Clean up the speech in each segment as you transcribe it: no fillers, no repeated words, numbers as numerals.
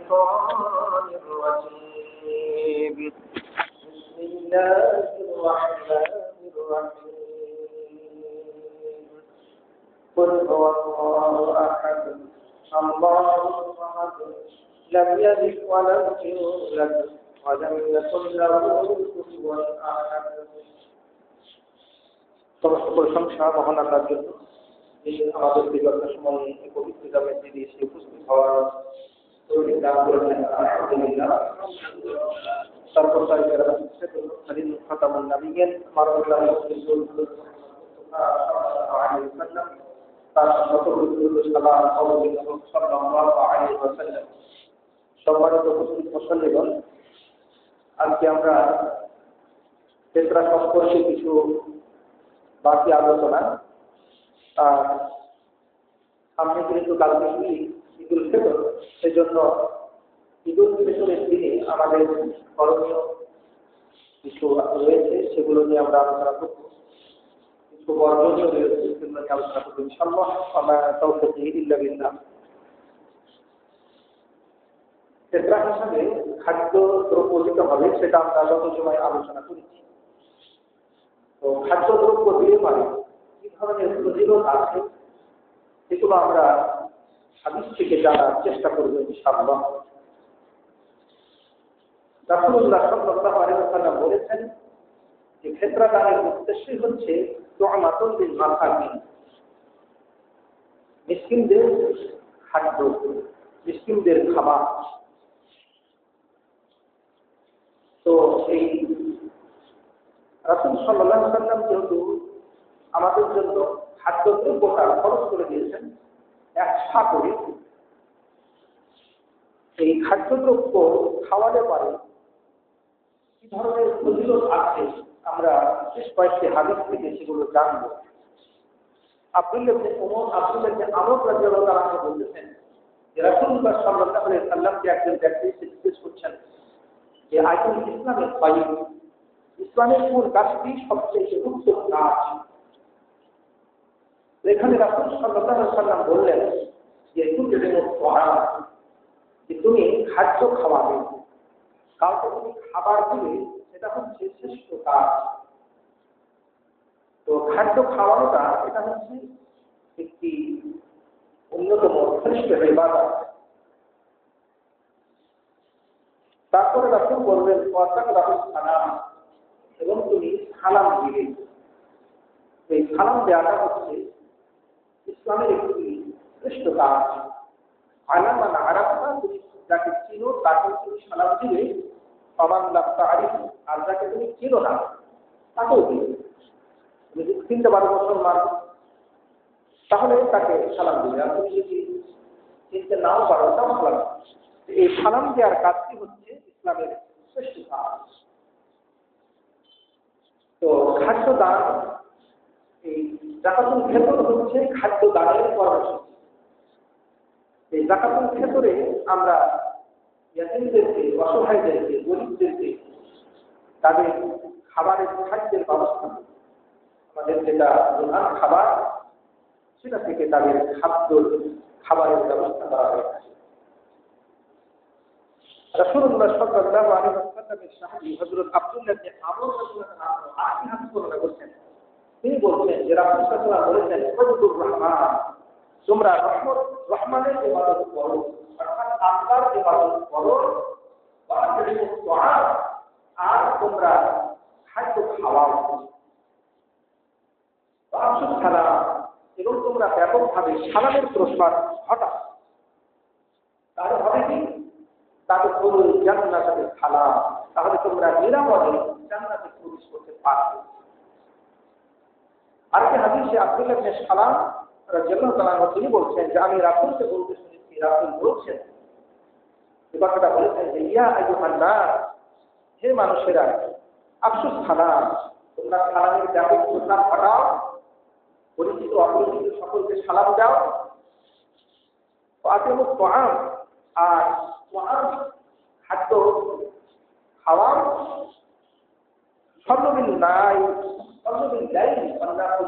الشيطان الرجيم بسم الله الرحمن الرحيم قل هو الله أحد الله الصمد لم يلد ولم يولد ولم يكن له كفوا أحد সমস্ত প্রশংসা মহান আল্লাহর জন্য যিনি আমাদের বিগত সময়ে এই পবিত্র গ্রামে এসে উপস্থিত হওয়ার তৌফিক দান করেছেন। আলহামদুলিল্লাহ। তারপর তার খাতামুন নবিয়্যিন মারুল্লাহ তার শত সালাম সাল্লাল্লাহু আলাইহি ওয়াসাল্লাম। সম্মানিত উপস্থিত মুসল্লিগণ, আজকে আমরা ফিতরা সম্পর্কে কিছু বাকি আলোচনা, সামনে কিন্তু কালকে ঈদুল ফিতর, সেজন্য ঈদুল ফিতরের দিনে আমাদের করণীয় কিছু রয়েছে, সেগুলো নিয়ে আমরা আলোচনা করব। কিছু বর্জনীয় রয়েছে, সেগুলো নিয়ে আলোচনা করবো ইনশাআল্লাহ। আমরা তাওফীক ইল্লা বিল্লাহ। ফিতরা হিসাবে খাদ্য দ্রব্য দিতে হবে, সেটা আমরা যত সময় আলোচনা করেছি। তো খাদ্যদ্রব্য দিয়ে মানে কি ধরনের ফজিলত আছে সেগুলো আমরা হাদিস থেকে জানার চেষ্টা করব ইনশাআল্লাহ। রাসূলুল্লাহ সাল্লাল্লাহু আলাইহি ওয়াসাল্লাম বলেছেন যে ফিতরা দানের উদ্দেশ্যই হচ্ছে তু'মাতুল লিল মাসাকিন, মিসকিনদের খাদ্য, মিসকিনদের খাবার। তো এই রাসূল সাল্লাল্লাহু আলাইহি ওয়াসাল্লাম যেহেতু আমাদের জন্য খাদ্যদ্রব্যটা খরচ করে দিয়েছেন একশা করে, এই খাদ্যদ্রব্য খাওয়ালে পারে কি ধরনের ফজিলত আছে আমরা বেশ কয়েকটি হাদিস থেকে সেগুলো জানবো। আব্দুল্লাহ ইবনে আমর রাদিয়াল্লাহু তাআলা আনহু বলতেছেন যে রাসূলুল্লাহ সাল্লাল্লাহু আলাইহি ওয়াসাল্লামকে একজন ব্যক্তি জিজ্ঞেস করছেন যে আইতুল ইসলামের ফায়দা, ইসলামের কোন কাজটি সবচেয়ে উত্তম কাজ? এখানে রাসূল সাল্লাল্লাহু আলাইহি ওয়াসাল্লাম বললেন যে তুমি খাদ্য খাওয়াবে, কাউকে তুমি খাবার দিলে, সেটা হচ্ছে শ্রেষ্ঠ কাজ। তো খাদ্য খাওয়ানোটা এটা হচ্ছে একটি অন্যতম শ্রেষ্ঠ ইবাদত। তারপরে রাসূল বলবেন সালাম, এবং তুমি সালাম দিবে। এই সালাম দেওয়াটা হচ্ছে ইসলামের একটি শ্রেষ্ঠ কাজ। আলামান আরাফা, তুমি যাকে চিনো তাকে তুমি সালাম দিবে। ফামান লাম তা'রিফ, আর যাকে তুমি চিনো না তাকেও দিবে। তুমি যদি চিনতে পারো মুসলমান, তাহলে তাকে সালাম দিবে, আর তুমি যদি চিনতে নাও পারো তাও সালাম। এই সালাম দেওয়ার কাজটি হচ্ছে ইসলামের শ্রেষ্ঠ কাজ। তো খাদ্য দান, এই যাকাতুল ফিতর হচ্ছে খাদ্য দানের কর্মসূচি। এই যাকাতুল ফিতরে আমরা ইয়াতীমদেরকে, অসহায়দেরকে, গরিবদেরকে তাদের খাবারের খাদ্যের ব্যবস্থা করি। আমাদের যেটা প্রধান খাবার, সেটা থেকে তাদের খাবারের ব্যবস্থা করা হয়ে থাকে। রাসূলুল্লাহ সাল্লাল্লাহু আলাইহি ওয়াসাল্লামের সাহাবী হযরত আব্দুল্লাহ ইবনে আমর রাদিয়াল্লাহু আনহু আরেকটি হাদিস বর্ণনা করছেন। তিনি বলছেন যে রাসূল সাল্লাল্লাহু আলাইহি ওয়াসাল্লাম বলেছেন, উবুদুর রহমান, তোমরা রহমানের ইবাদত করো, অর্থাৎ আল্লাহর ইবাদত করো, আর তোমরা খাদ্য খাওয়াও, সালাম, এবং তোমরা ব্যাপকভাবে সালামের প্রসার ঘটাও। তার হবে কি? তাদের পুরো জান্নাতের সালাম, তাহলে তোমরা নিরাপদে জান্নাতে প্রবেশ করতে পারবে। আরেকটি হাদিসে আব্দুল্লাহ ইবনে সালাম রাদিয়াল্লাহু তাআলা আনহু তিনি বলছেন যে আমি রাসূলকে বলতে শুনেছি, রাসূল বলছেন, এই কথাটা বলেছেন যে ইয়া আইয়ুহান নাস, হে মানুষেরা, আফসুস সালাম, তোমরা সালামের ব্যাপক প্রসার ঘটাও, পরিচিত অপরিচিত সকলকে সালাম দাও। আতিমুত তাআম, আর খাদ্য খাওয়াও। সর্বদিন নাই, সর্বদিন যাই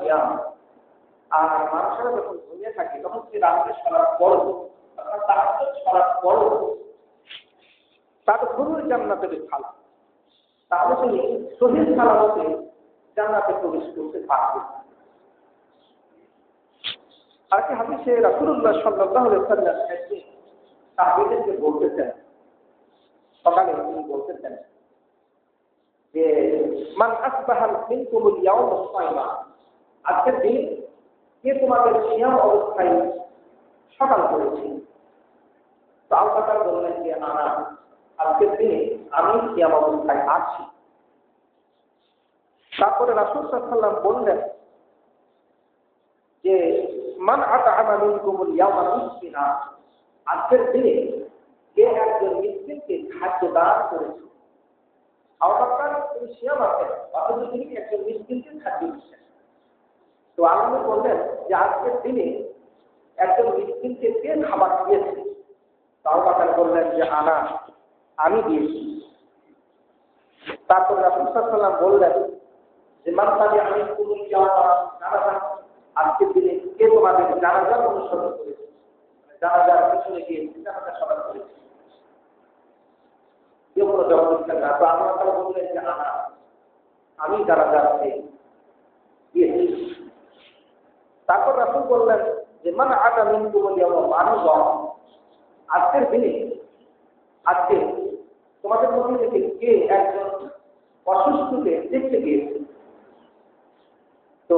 ইয়াম, আর মানুষেরা যখন ঘুমিয়ে থাকে তখন সে রাত্রে সালাত পড়ো, অর্থাৎ তাহাজ্জুদ সালাত পড়ো। তাদখুলুল জান্নাতা বিসালাম, তাহলে তুমি সহিহ সালামতে জান্নাতে প্রবেশ করতে পারবে। আর কি হাদিসে রাসূলুল্লাহ সাল্লাল্লাহু আলাইহি ওয়াসাল্লাম একদিন সাহাবীদেরকে বলতেছেন, সকালে তিনি বলতেছেন যে মান আসবাহা মিনকুমুল ইয়াওমা সাইমা, আজকের দিন কে তোমাদের সিয়াম অবস্থায় সকাল করেছে? তো আবু বকর বললেন যে আনা, আজকের দিনে আমি সিয়াম অবস্থায় আছি। তারপরে রাসূল সাল্লাল্লাহু আলাইহি ওয়াসাল্লাম বললেন যে মান আতআমা মিনকুমুল ইয়াওমা মিসকিনা, আজকের দিনে কে একজন মিসকিনকে খাদ্য দান করেছে? আবু বকর তিনি সিয়াম আছেন, অথচ তিনি একজন মিসকিনকে খাদ্য দিচ্ছেন। তো আল্লাহ বললেন যে আজকের দিনে একজন মিসকিনকে কে খাবার দিয়েছে? আবু বকর বললেন যে আনা, আমি দিয়েছি। তারপর রাসূল সাল্লাল্লাহু আলাইহি ওয়াসাল্লাম বললেন যে মান তাবিআ মিনকুমুল ইয়াওমা জানাজা, আজকের দিনে কে তোমাদের জানাজার অনুসরণ করেছে? জানাজার পিছনে গিয়ে জানাজা সকাল করেছে। কেউ কোনো জবাব দিচ্ছেন না। তো আল্লাহ তাআলা বললেন যে আনা, আমি জানাজাতে গিয়েছি। তারপর রাসূল বললেন যে মান আতা মিনকুমুল ইয়াওমা মারুযা, আজকের দিনে আজকে তোমাদের মধ্যে থেকে কে একজন অসুস্থকে দেখতে গিয়েছে? তো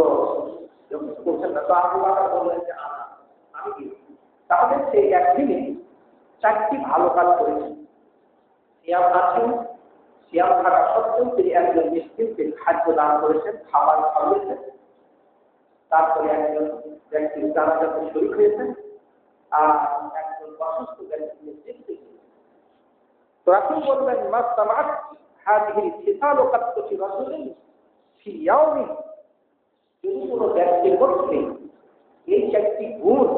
বলছেন না। তো আবু বকর বললেন যে আমি গিয়েছি। তাহলে সে একদিনে 4টি ভালো কাজ করেছে। সিয়াম আছেন, সিয়াম থাকা সত্ত্বেও তিনি একজন মিসকিনকে খাদ্য দান করেছেন, খাবার খাওয়াইছেন। তারপরে একজন ব্যক্তির জানাজাতে শরীক হয়েছেন, আর একজন অসুস্থ ব্যক্তিকে দেখতে গিয়েছেন। তো রাসূল বললেন মা সামাত হাযিহি সিসালু কাততু ফি রাসূলিন ফি ইয়াউমিন, যদি কোনো ব্যক্তির মধ্যে এই 4টি গুণ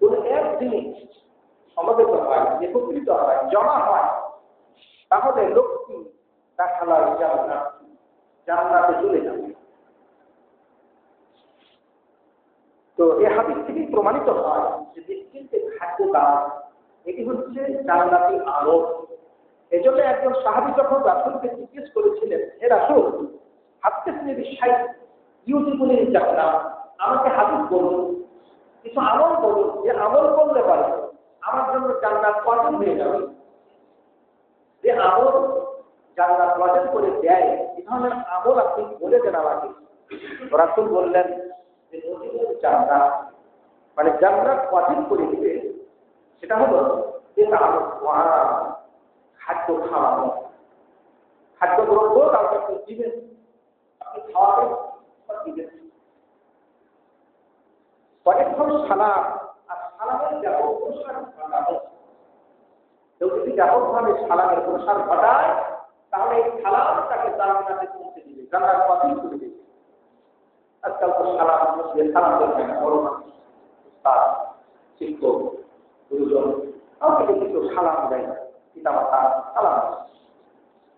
কোন একদিনে সমবেত হয়, একত্রিত হয়, জমা হয়, তাহলে লোকটি দাখালাল জান্নাত, জান্নাতে চলে যাবে। তো এই হাদিস থেকে প্রমাণিত হয় যে মিসকিনকে খাদ্য দান এটি হচ্ছে জান্নাতি আমল। এজন্য একজন সাহাবী যখন রাসূলকে জিজ্ঞেস করেছিলেন, হে রাসূল, হাদিসনি বিশাই ইউজিবুল জান্নাত, আমাকে হাদিস বলুন, কিছু আমল বলুন যে আমল করলে পারে আমার জন্য জান্নাত ওয়াজিব হয়ে যাবে। যে আমল জান্নাত ওয়াজিব করে দেয়, এই ধরনের আমল আপনি বলে দেন আমাকে। রাসূল বললেন যে নজিবুল জান্নাত, মানে জান্নাত ওয়াজিব করে দিবে, সেটা হলো যে খাদ্য খাওয়ানো, খাদ্যদ্রব্য কাউকে দিবেন, আপনি খাওয়াবেন বা দিবেন। কয়েকজন সালাম, আর সালামের ব্যাপক প্রসার ঘটানো। কেউ যদি ব্যাপকভাবে সালামের প্রসার ঘটায়, তাহলে এই সালাম তাকে জান্নাতে পৌঁছে দিবে, জান্নাত ওয়াজিব করে দিবে। আজকাল তো সালাম সালাম করবে না, বড় মানুষ, উস্তাদ, শিক্ষক, গুরুজন, কাউকে কিন্তু সালাম দেয় না, পিতা মাতা সালাম দেয়।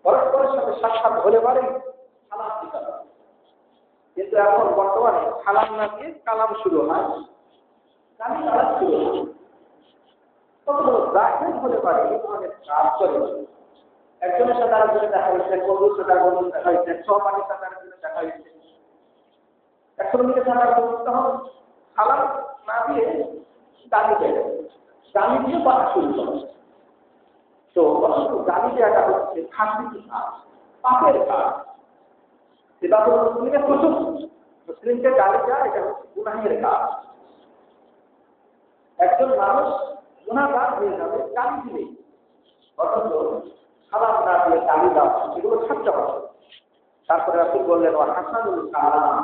পরস্পরের সাথে সাক্ষাৎ হলে পারে সালাম দিতে হবে। কিন্তু এখন বর্তমানে সালাম না দিয়ে কালাম শুরু হয়, গালি গালাজ শুরু হয়। কত বড় জাহেল হলে পারে এই ধরনের কাজ করে। একজনের সাথে আরেকজনের দেখা হয়েছে, বন্ধুর সাথে বন্ধুর দেখা হয়েছে, সহপাঠীর সাথে আরেকজনের দেখা হয়েছে, একশো মিনিটে থাকার তখন সালাম না দিয়ে গালি দেয়, গালি দিয়ে কথা শুরু করে। তো গালি দেওয়াটা হচ্ছে খাসি কাজ, পাপের কাজ। সেটা হলো মুসলিমের কুসুম, মুসলিমকে গালি দেওয়া এটা হচ্ছে গুনাহের কাজ। একজন মানুষ গুনাহগার হয়ে যাবে গালি দিলেই, অথচ সালাম না দিয়ে গালি দেওয়া এগুলো ছাড়তে হবে। তারপরে রাসূল বললেন ওয়া হাসানুল কালাম,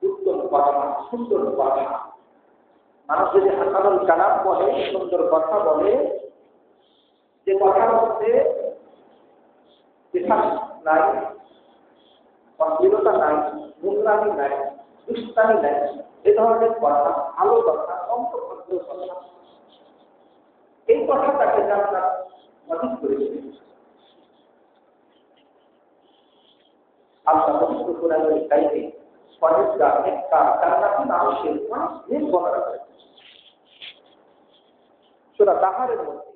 উত্তম কথা, সুন্দর কথা। মানুষ যদি হাসানুল কালাম বলে, সুন্দর কথা বলে, যে কথার মধ্যে বিশ্বাস নাই, অশ্লীলতা নাই, নোংরামি নাই, দুষ্টামি নাই, এ ধরনের কথা, ভালো কথা, অন্তর্ভদ্র কথা, এই কথা তাকে জান্নাত ওয়াজিব করে দিবে। আল্লাহ পবিত্র কোরআনের কারিমে পরেশগার একটা জান্নাতি মানুষের অনেক বর্ণনা করেছেন। সূরা তাহারের মধ্যে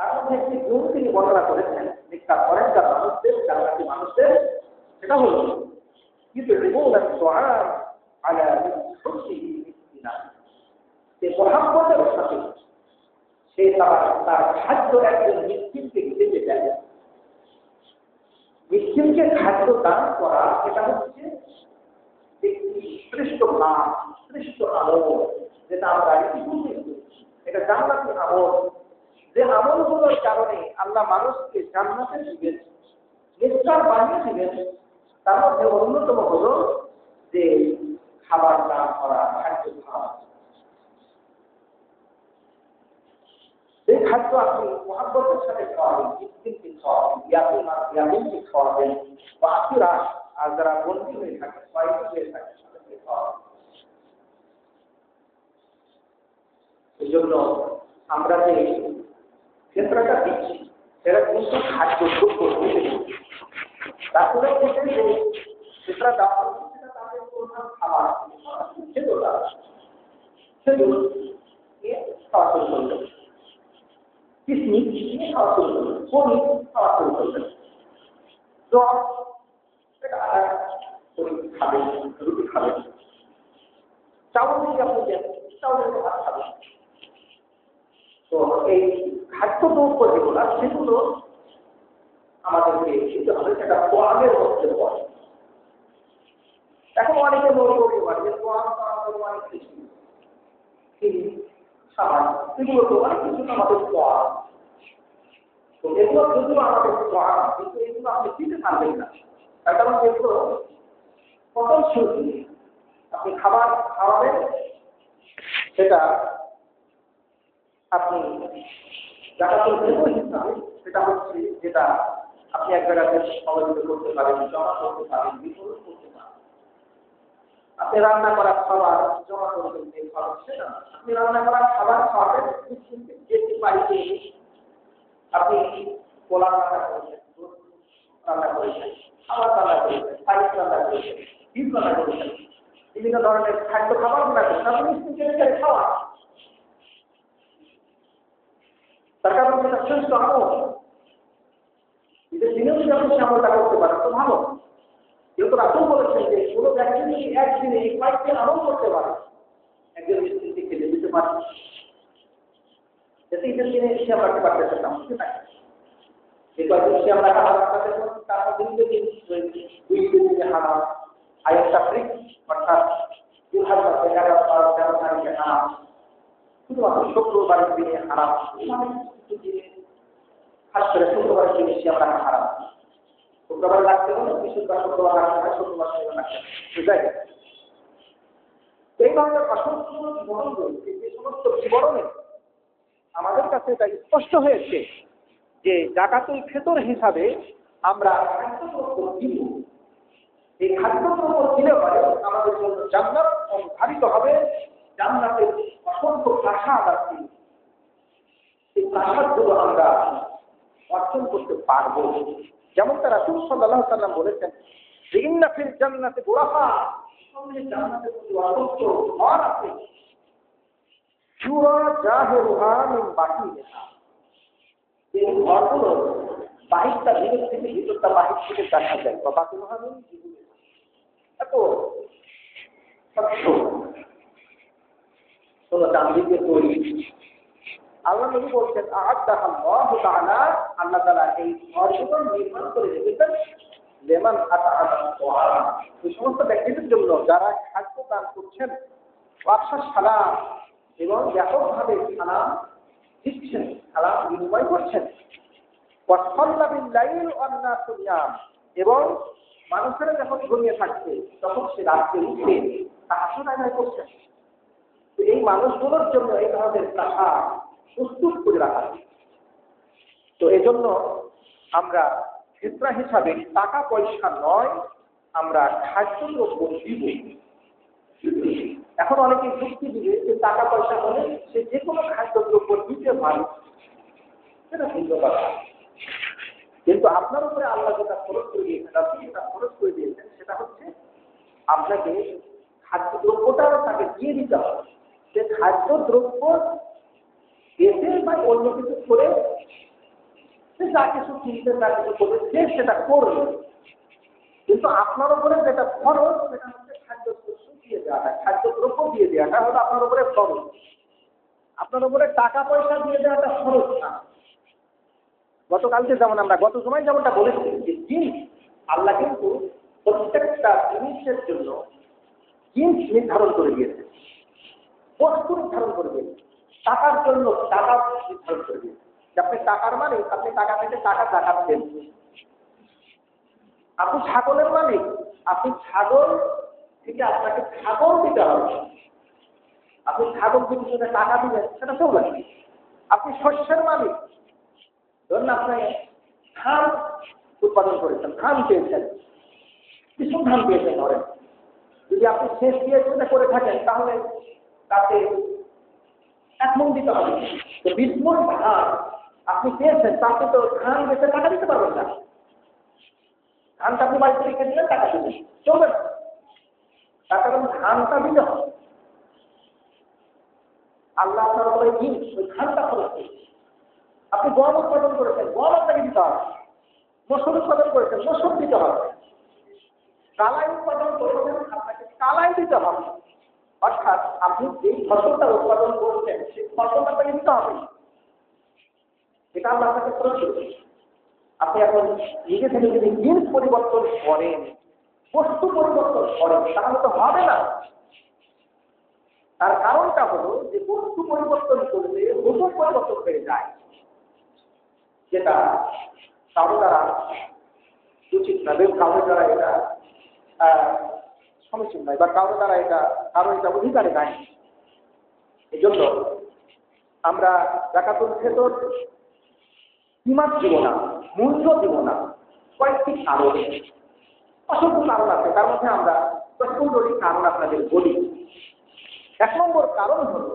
তার মধ্যে একটি গুণ তিনি বর্ণনা করেছেন নিষ্ঠা করেন যার মানুষদের জান্নাতি মানুষদের, সেটা হল মোহাম্মদের সাথে সে তার খাদ্য একজন মিসকিনকে খেতে দেয়। মিসকিনকে খাদ্য দান করা এটা হচ্ছে একটি শ্রেষ্ঠ কাজ, শ্রেষ্ঠ আমল, যেটা আমরা ইতিপূর্বে এটা জান্নাতি আমল, যে আমলগুলোর কারণে আল্লাহ মানুষকে জান্নাতে দিবেন, নেককার বানিয়ে দিবেন। তার মধ্যে অন্যতম হল যে খাবার দান করা, খাদ্য খাওয়া। যে খাদ্য আপনি মহাব্বতের সাথে খাওয়াবেন, মিসকিনকে খাওয়াবেন, ইয়াতিমকে খাওয়াবেন, বা আখিরা আর যারা বন্দী হয়ে থাকে, কয়েদি হয়ে থাকে তাদেরকে খাওয়াবেন। এই জন্য আমরা যে ক্ষেত্রটা দিচ্ছি সেটা কিন্তু খাদ্য দ্রব্য তারপরে থেকে যে ক্ষেত্রটা দেওয়া সেটা তাদের প্রধান খাবার সেগুলো খাওয়া শুরু করলেন, কিসমিস খাওয়া শুরু করলেন, পনির খাওয়া শুরু করলেন, জ্বর খাবেন, রুটি খাবেন, চাউল দিয়ে আপনি দেন, চাউলের ভাত খাবেন। তো এই খাদ্য দ্রব্য যেগুলো সেগুলো আমাদেরকে দিতে হবে, সেটা কোরআনের মধ্যে পড়ে। এখন অনেকে মনে করতে পারে যে কোরআন অনেক কিছু সামান্য, এগুলো তো অনেক কিছু আমাদের কোরআন, তো এগুলো যদিও আমাদের কোরআন, কিন্তু এগুলো আপনি দিতে পারবেন না। তার কারণ এগুলো প্রথম শুরু আপনি খাবার খাওয়াবেন, সেটা আপনি জাকাতুল ফিতর হিসাবে, সেটা হচ্ছে যেটা আপনি এক জায়গাতে সমাবেত করতে পারেন, জমা করতে পারেন, বিতরণ করতে পারেন। আপনি রান্না করা খাবার জমা করবেন, যে খরচ সেটা আপনি রান্না করা খাবার খাওয়াবেন। যে বাড়িতে আপনি পোলা রান্না করেছেন, রান্না করেছেন, খাবার রান্না করেছেন, পাইপ রান্না করেছেন, ডিম রান্না করেছেন, বিভিন্ন ধরনের খাদ্য খাবার রান্না করেছেন, আপনি মিষ্টি খাওয়া। তার কারণ এটা শ্রেষ্ঠ আমল, নিজের দিনেও যদি আপনি সে আমলটা করতে পারেন তো ভালো। যেহেতু রাসূল বলেছেন যে কোনো ব্যক্তি যদি একদিনে এই কয়েকটি আমল করতে পারে, একজন মিষ্টি খেতে দিতে পারে, যাতে ঈদের দিনে সে আমরা একটা পারতে চান বুঝতে পারি। এই কয়েকদিন সে আমরা খাবার রাখতে পারি, তার মধ্যে দুই দিনে হারাম, আরেকটা ফ্রিক অর্থাৎ 2011 তারিখে হারাম, শুধুমাত্র শুক্রবারের দিনে হারাম, খাস করে শুক্রবারের দিনে সে আমরা হারাম। শুক্রবার রাখতে হলে বিশুদ্ধবার শুক্রবার রাখতে হয়, শুক্রবার সেবা রাখতে হয়, বুঝাই। এই ধরনের অসংখ্য বিবরণ রয়েছে, যে সমস্ত বিবরণে আমাদের কাছে এটা স্পষ্ট হয়েছে যে জাকাতুল ফিতর হিসাবে আমরা খাদ্যদ্রব্য দিব। এই খাদ্যদ্রব্য দিলে পরে আমাদের জন্য জান্নাত সংধারিত হবে। জান্নাতের অসংখ্য প্রাসাদ আছে, এই প্রাসাদগুলো আমরা অর্জন করতে পারবো। যেমনটা রাসূল সাল্লাল্লাহু আলাইহি ওয়াসাল্লাম বলেছেন যে ইন্না ফিল জান্নাতি গুরাফা, জান্নাতের মধ্যে অসংখ্য ঘর আছে, জুরা জাহিরুহা মিন বাহিরিহা, এই ঘরগুলো বাহিরটা ভিতর থেকে, ভিতরটা বাহির থেকে দেখা যায়, বা বাহিরুহা মিন জিহুরিহা, এত স্বচ্ছ কোনো চামড়িতে তৈরি। আল্লাহ নবী বলছেন আ'আদ্দাহাল্লাহু তাআলা, আল্লাহ তাআলা এই ঘরগুলো নির্মাণ করে রেখেছেন লিমান আতআমা ওয়া, এই সমস্ত ব্যক্তিদের জন্য যারা খাদ্য দান করছেন, ওয়াফশাস সালাম, এবং ব্যাপকভাবে সালাম দিচ্ছেন, সালাম বিনিময় করছেন, ওয়াসাল্লা বিল লাইল ওয়ান নাসু নিয়াম, এবং মানুষেরা যখন ঘুমিয়ে থাকছে তখন সে রাতে উঠে তাহাজ্জুদ আদায় করছেন। এই মানুষগুলোর জন্য এই ধরনের প্রাসাদ প্রস্তুত করে রাখা। তো এই জন্য আমরা ফিতরা হিসাবে টাকা পয়সা নয়, আমরা খাদ্যদ্রব্য দিব। এখন অনেকে যুক্তি দিবে যে টাকা পয়সা হলে সে যে কোনো খাদ্যদ্রব্য দিতে পারে, সেটা ভিন্ন কথা। কিন্তু আপনার উপরে আল্লাহ যেটা খরচ করে দিয়েছেন, আপনি যেটা খরচ করে দিয়েছেন, সেটা হচ্ছে আপনাকে খাদ্যদ্রব্যটা তাকে দিয়ে দিতে হবে। যে খাদ্যদ্রব্য দেশে বা অন্য কিছু করে যা কিছু চিনতে যা কিছু করবে সে সেটা করবে, কিন্তু আপনার উপরে যেটা খরচ সেটা হচ্ছে খাদ্যদ্রব্য দিয়ে দেওয়াটা, খাদ্যদ্রব্য দিয়ে দেওয়াটা হলো আপনার উপরে খরচ। আপনার উপরে টাকা পয়সা দিয়ে দেওয়াটা খরচ না। গতকালকে যেমন আমরা গত সময় যেমনটা বলেছি যে জিনিস আল্লাহ কিন্তু প্রত্যেকটা জিনিসের জন্য জিনিস নির্ধারণ করে দিয়েছে, বস্তু নির্ধারণ করে দিয়েছে। টাকার জন্য টাকা নির্ধারণ করে দিয়েছে। আপনি টাকার মালিক, আপনি টাকা থেকে টাকা দেখাচ্ছেন। আপনি ছাগলের মালিক, আপনি ছাগল থেকে আপনাকে ছাগল দিতে হবে। আপনি ছাগল বিক্রি টাকা দিবেন, সেটা তো লাগবে। আপনি শস্যের মালিক, ধরুন আপনি ধান উৎপাদন করেছেন, ধান পেয়েছেন, কিছু ধান পেয়েছেন ধরেন, যদি আপনি শেষ দিয়ে সেটা করে থাকেন তাহলে তাতে 1 মণ দিতে হবে। তো 20 মণ ধান আপনি পেয়েছেন, তাতে তো ধান বেচে টাকা দিতে পারবেন না। ধানটা আপনি বাড়িতে রেখে দিলেন, টাকা দিবেন, চলবে না। তার কারণ ধানটা দিতে হবে। আল্লাহ আপনার উপরে কি ওই ধানটা খরচ করছে। আপনি গম উৎপাদন করেছেন, গম আপনাকে দিতে হবে। মসুর উৎপাদন করেছেন, মসুর দিতে হবে। কালাই উৎপাদন করেছেন, আপনাকে কালাই দিতে হবে। অর্থাৎ আপনি যেই ফসলটা উৎপাদন করছেন সেই ফসলটা আপনাকে দিতে হবে। এটা আল্লাহ আপনাকে খরচ করবে। আপনি এখন নিজে থেকে যদি জিনিস পরিবর্তন করেন, বস্তু পরিবর্তন করেন, তাহলে তো হবে না। তার কারণটা হলো যে বস্তু পরিবর্তন করলে হুকুম পরিবর্তন হয়ে যায়, যেটা কারো দ্বারা উচিত না, কারো দ্বারা এটা সমীচীন নয়, বা কারো দ্বারা কারো এটা অধিকারে নাই। এই জন্য আমরা যাকাতুল ফিতর কিমাত দিব না, মূল্য দিব না। কয়েকটি কারণ, অসংখ্য কারণ আছে, তার মধ্যে আমরা 10-15টি কারণ আপনাদের বলি। 1 নম্বর কারণ হলো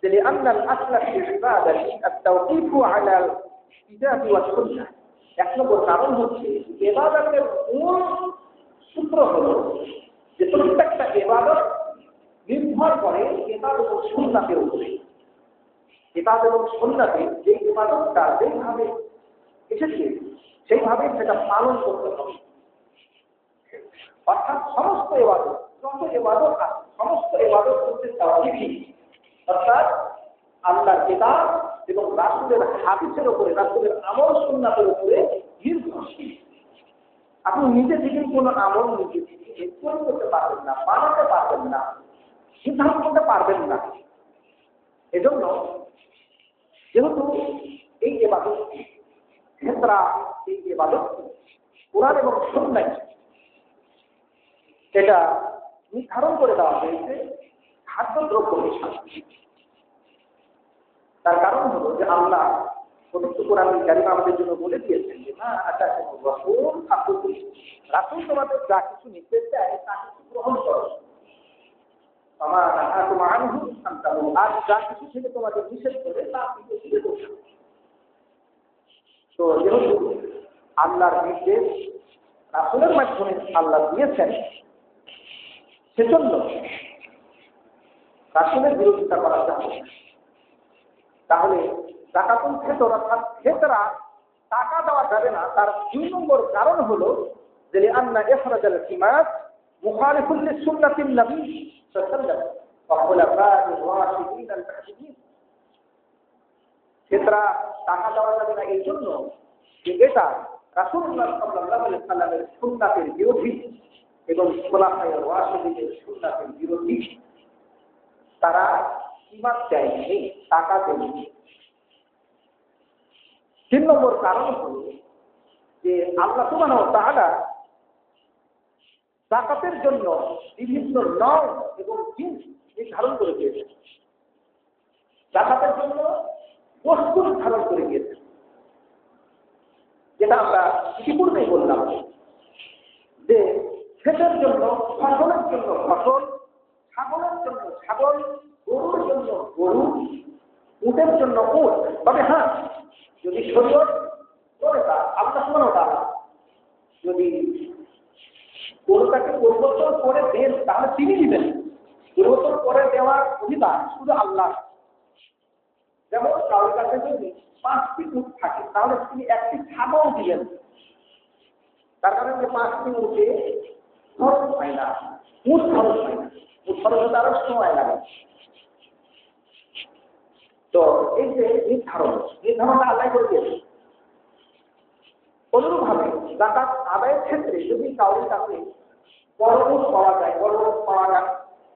যে আন্নাল আসলা ফিল ইবাদাতি আত-তাওকীফু আলা কিতাবি ওয়া সুন্নাহ। 1 নম্বর কারণ হচ্ছে ইবাদতের মূল সূত্র হলো যে প্রত্যেকটা ইবাদত নির্ভর করে কিতাব এবং সুন্নাতের উপরে। কিতাব এবং সুন্নাতে যে ইবাদতটা যেভাবে এসেছে সেইভাবে সেটা পালন করতে হবে। অর্থাৎ সমস্ত ইবাদত, যত ইবাদত আছে সমস্ত ইবাদত করতে তাওকীফি, অর্থাৎ আল্লাহর কিতাব এবং রাসূলের হাদিসের উপরে, রাসূলের আমল সুন্নাতের উপরে নির্ভরশীল। আপনি নিজে থেকে কোনো আমল নিজে থেকে করতে পারবেন না, বানাতে পারবেন না, সিদ্ধান্ত করতে পারবেন না। এজন্য যেহেতু এই ইবাদত ক্ষেত্রা, এই ইবাদত কোরআন এবং সুন্নাহ এটা নির্ধারণ করে দেওয়া হয়েছে খাদ্যদ্রব্য হিসাবে। তার কারণ হলো যে আল্লাহ পবিত্র কোরআনুল কারীমে আমাদের জন্য বলে দিয়েছেন যে না আতাকুমুর রাসূল ফাকুলু, রাসূল তোমাদের যা কিছু নির্দেশ দেয় তা কিছু গ্রহণ করো। আমা নাহাকুম আনহু ফান্তাহু, আর যা কিছু থেকে তোমাদের নিষেধ করে তা থেকে দূরে থাকো। তো যেহেতু আল্লাহর নির্দেশ রাসূলের মাধ্যমে আল্লাহ দিয়েছেন, সেজন্য রাসূলের বিরোধিতা করা যাবে না। তাহলে যাকাতুল ফিতর অর্থাৎ ফিতরা টাকা দেওয়া যাবে না। তার 2 নম্বর কারণ হলো যে আন্না ইখরাজাল কিমাত মুখালিফুল লিসুন্নাতিন নবী সাল্লাল্লাহু আলাইহি ওয়া খুলাফা'ir রাশিদিন আল মাহদিয়িন। ফিতরা টাকা দেওয়া যাবে না এই জন্য যে এটা রাসূলুল্লাহ সাল্লাল্লাহু আলাইহি ওয়াসাল্লামের সুন্নাতের বিরোধী এবং খুলাফায়ে রাশিদিনের সুন্নাতের বিরোধী। তারা কিমাত চাইনি, টাকা দেয়নি। 3 নম্বর কারণ হলো যে আল্লাহ সুবহানাহু ওয়া তাআলা যাকাতের জন্য বিভিন্ন নয় এবং জিনিস নির্ধারণ করে দিয়েছেন। যাকাতের জন্য বস্তু নির্ধারণ করে দিয়েছেন, যেটা আমরা ইতিপূর্বেই বললাম যে ক্ষেতের জন্য ফসলের জন্য ফসল, ছাগলের জন্য ছাগল, গরুর জন্য গরু, উটের জন্য উট। তবে হ্যাঁ, যদি শরীয়ত প্রণেতা আল্লাহ সুবহানাহু ওয়া তাআলা যদি গরুটাকে পরিবর্তন করে দেন তাহলে তিনি দিবেন। পরিবর্তন করে দেওয়ার অধিকার শুধু আল্লাহ। যেমন কারোর কাছে যদি 5টি উট থাকে তাহলে তিনি একটি ছাগল দিলেন, তার কারণে যে 5টি উঠে খরচ হয় না, উট খরচ হয় না, উট খরচ হতে আরো সময় লাগে। তো এই যে নির্ধারণটা আদায় করে দিয়েছে। অনুরূপভাবে যাকাত আদায়ের ক্ষেত্রে যদি কারোর কাছে বড় উট পাওয়া যায়, বড় উট পাওয়া যায়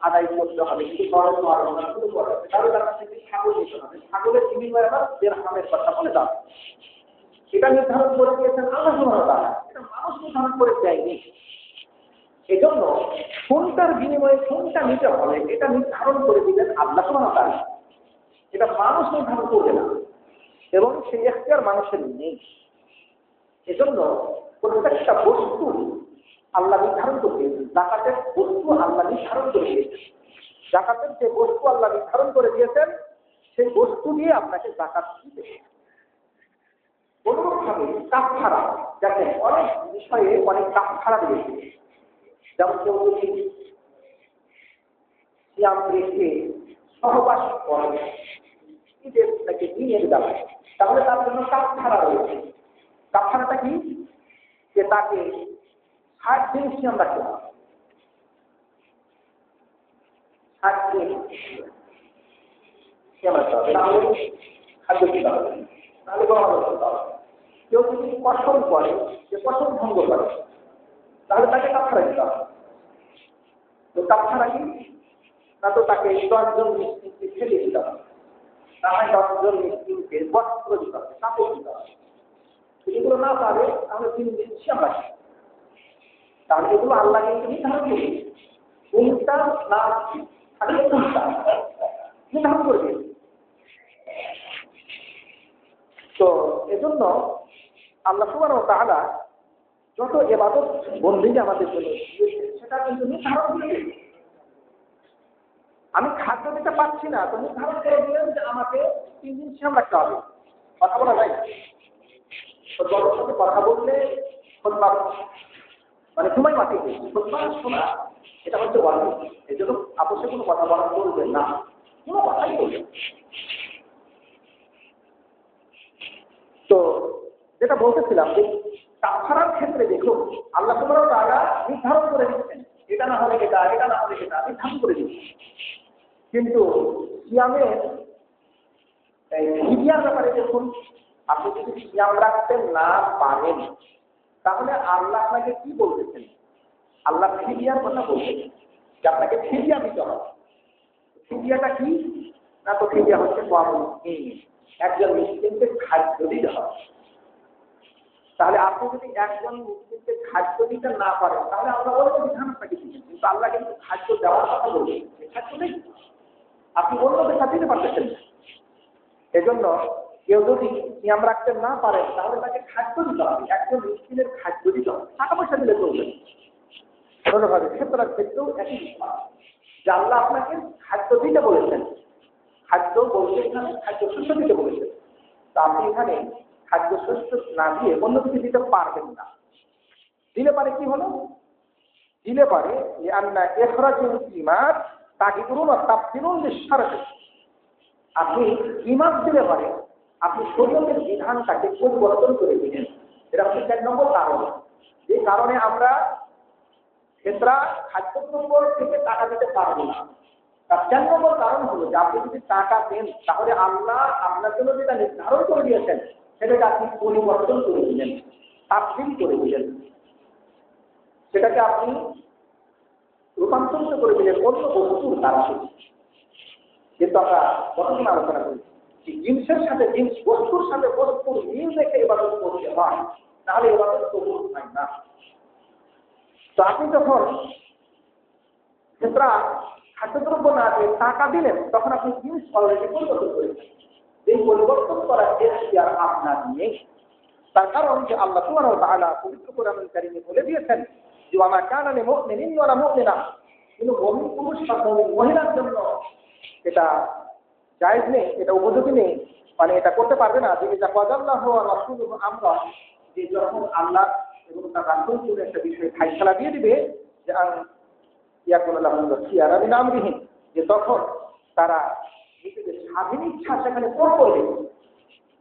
আদায় করতে হবে, কিন্তু বড় পাওয়া না শুরু করে তাহলে তার কাছে ছাগল দিতে হবে, ছাগলের বিনিময়ে আবার দিরহামের কথা বলে যাবে। এটা নির্ধারণ করে দিয়েছেন আল্লাহ সুবহানাহু ওয়া তাআলা, এটা মানুষ নির্ধারণ করে দেয়নি। এজন্য কোনটার বিনিময়ে কোনটা নিতে হবে এটা নির্ধারণ করে দিলেন আল্লাহ সুবহানাহু ওয়া তাআলা, এটা মানুষ নির্ধারণ করবে না এবং সেই এখতিয়ার মানুষের নেই। এজন্য প্রত্যেকটা বস্তু আল্লাহ নির্ধারণ করে দিয়েছেন, যাকাতের বস্তু আল্লাহ নির্ধারণ করে দিয়েছেন, যাকাতের যে বস্তু আল্লাহ নির্ধারণ করে দিয়েছেন সেই বস্তু দিয়ে আপনাকে যাকাত দিতে হবে। অনুরূপভাবে কাফারা, দেখেন অনেক বিষয়ে অনেক কাফারা দিয়েছে। যেমন কেউ যদি সিয়াম রেখে সহবাস করে ঈদের নাকি দিনের বেলায়, তাহলে তার জন্য কাফারা রয়েছে। কাফারাটা কি? যে তাকে 60 দিন সিয়াম রাখতে হবে, 60 দিন সিয়াম রাখতে হবে, তাহলে খাদ্য দিতে হবে, তাহলে গণনা করতে হবে। কেউ যদি কসম করে, যে কসম ভঙ্গ করে, তাহলে তাকে কাফারা দিতে হবে। তো কাফারা কি? না তো তাকে 10 জন মিসকিনকে ফেলে দিতে হবে, তাহলে 10 জন মিসকিনকে বস্ত্র দিতে হবে, কাপড় দিতে হবে। এগুলো না পারে তাহলে 3 দিন সিয়াম রাখে। তাহলে এগুলো আল্লাহ কিন্তু নির্ধারণ করে কোনটা না থাকলে কোনটা নির্ধারণ করে দিয়েছে। তো এজন্য আল্লাহ সুবহানাহু ওয়া তাআলা যত ইবাদত বন্দেগী আমাদের জন্য দিয়েছে সেটা কিন্তু নির্ধারণ করে দিয়েছে। আমি খাদ্য দিতে পারছি না, তো নির্ধারণ করে দিলেন যে আমাকে 3 দিন সিয়াম রাখতে হবে। কথা বলা যায়, তো বড়র সাথে কথা বললে মানে সময় মাটি শোনা, এটা হচ্ছে ওয়াজিব। এই জন্য আপসে কোনো কথা বলা বলবেন না, কোনো কথাই বলবেন। তো যেটা বলতেছিলাম যে কাফারার ক্ষেত্রে দেখুন আল্লাহ সুবহানাহু ওয়া তাআলা নির্ধারণ করে দিচ্ছেন, এটা না হলে এটা, এটা না হলে এটা, নির্ধারণ করে দিচ্ছেন। কিন্তু সিয়ামের ফিদিয়ার ব্যাপারে দেখুন, আপনি যদি সিয়াম রাখতে না পারেন তাহলে আল্লাহ আপনাকে কি বলতেছেন? আল্লাহ ফিদিয়ার কথা বলছেন যে আপনাকে ফিদিয়া দিতে হবে। ফিদিয়াটা কি? না তো ফিদিয়া হচ্ছে একজন মুসলিমকে খাদ্য দিতে হবে। তাহলে আপনি যদি একজন মুসলিমকে খাদ্য দিতে না পারেন তাহলে আল্লাহ অন্য বিধান আপনাকে দিচ্ছেন, কিন্তু আল্লাহ কিন্তু খাদ্য দেওয়ার কথা বলছেন, খাদ্য নেই, আপনি অন্যদের সাথে দিতে পারতেছেন না। এজন্য কেউ যদি সিয়াম রাখতে না পারেন তাহলে তাকে খাদ্য দিতে হবে, একজন মুসলিমের খাদ্য দিতে হবে, টাকা পয়সা দিলে চলবে। অন্যভাবে ক্ষেত্রের ক্ষেত্রেও একই বিষয় যে আল্লাহ আপনাকে খাদ্য দিতে বলেছেন, খাদ্য বলতে এখানে খাদ্য শস্য দিতে বলেছেন। তো আপনি এখানে খাদ্য শস্য না দিয়ে অন্য কিছু দিতে পারবেন না। দিলে পারে কি হলো? দিলে পারে যে আন্না ইখরাজুল ঈমান তাকিদুরুন ওয়া তাফসিরুন লিশারঈ, আপনি ঈমান দিলে পারে আপনি শরীয়তের বিধানটাকে পরিবর্তন করে দিলেন। এটা হচ্ছে 4 নম্বর কারণ, যে কারণে আমরা ক্ষেত্রা খাদ্যদ্রব্য থেকে টাকা দিতে পারবো না। তার 4 নম্বর কারণ হলো যে আপনি যদি টাকা দেন তাহলে আল্লাহ আপনার জন্য যেটা নির্ধারণ করে দিয়েছেন সেটাকে আপনি পরিবর্তন করে দিলেন, তাফসীর করে দিলেন, সেটাকে আপনি রূপান্তরিত করে দিলেন অন্য বস্তুর দ্বারা। কিন্তু আমরা কতদিন আলোচনা করি যে জিনিসের সাথে জিনিস, বস্তুর সাথে বস্তুর মিল রেখে ইবাদত করতে হয়, তাহলে ইবাদত কবুল হয় না। তো আপনি যখন ক্ষেত্রা খাদ্যদ্রব্য না দিয়ে টাকা দিলেন তখন আপনি জিনিস অলরেডি পরিবর্তন করেছেন। এই পরিবর্তন করার এখতিয়ার আপনার নেই। তার কারণ যে আল্লাহ সুবহানাহু ওয়া তাআলা পবিত্র কোরআনুল কারীমে বলে দিয়েছেন যে ওয়া মা কানা লিল মুমিনিন ওয়া লা মুমিনা, কিন্তু মুমিন পুরুষ বা মুমিন মহিলার জন্য এটা জায়েজ নেই, এটা উপযোগী নেই, মানে এটা করতে পারবে না। যিনি যা কাযাল্লাহু ওয়া রাসূলুহু আমরা, যে যখন আল্লাহ এবং তার রাসূল কোনো একটা বিষয়ে ফায়সালা দিয়ে দিবে যে ইয়াকুনু লাহুম খিয়ারা মিন আমরিহিম, যে তখন তারা নিজেদের স্বাধীন ইচ্ছা সেখানে প্রয়োগ করবে।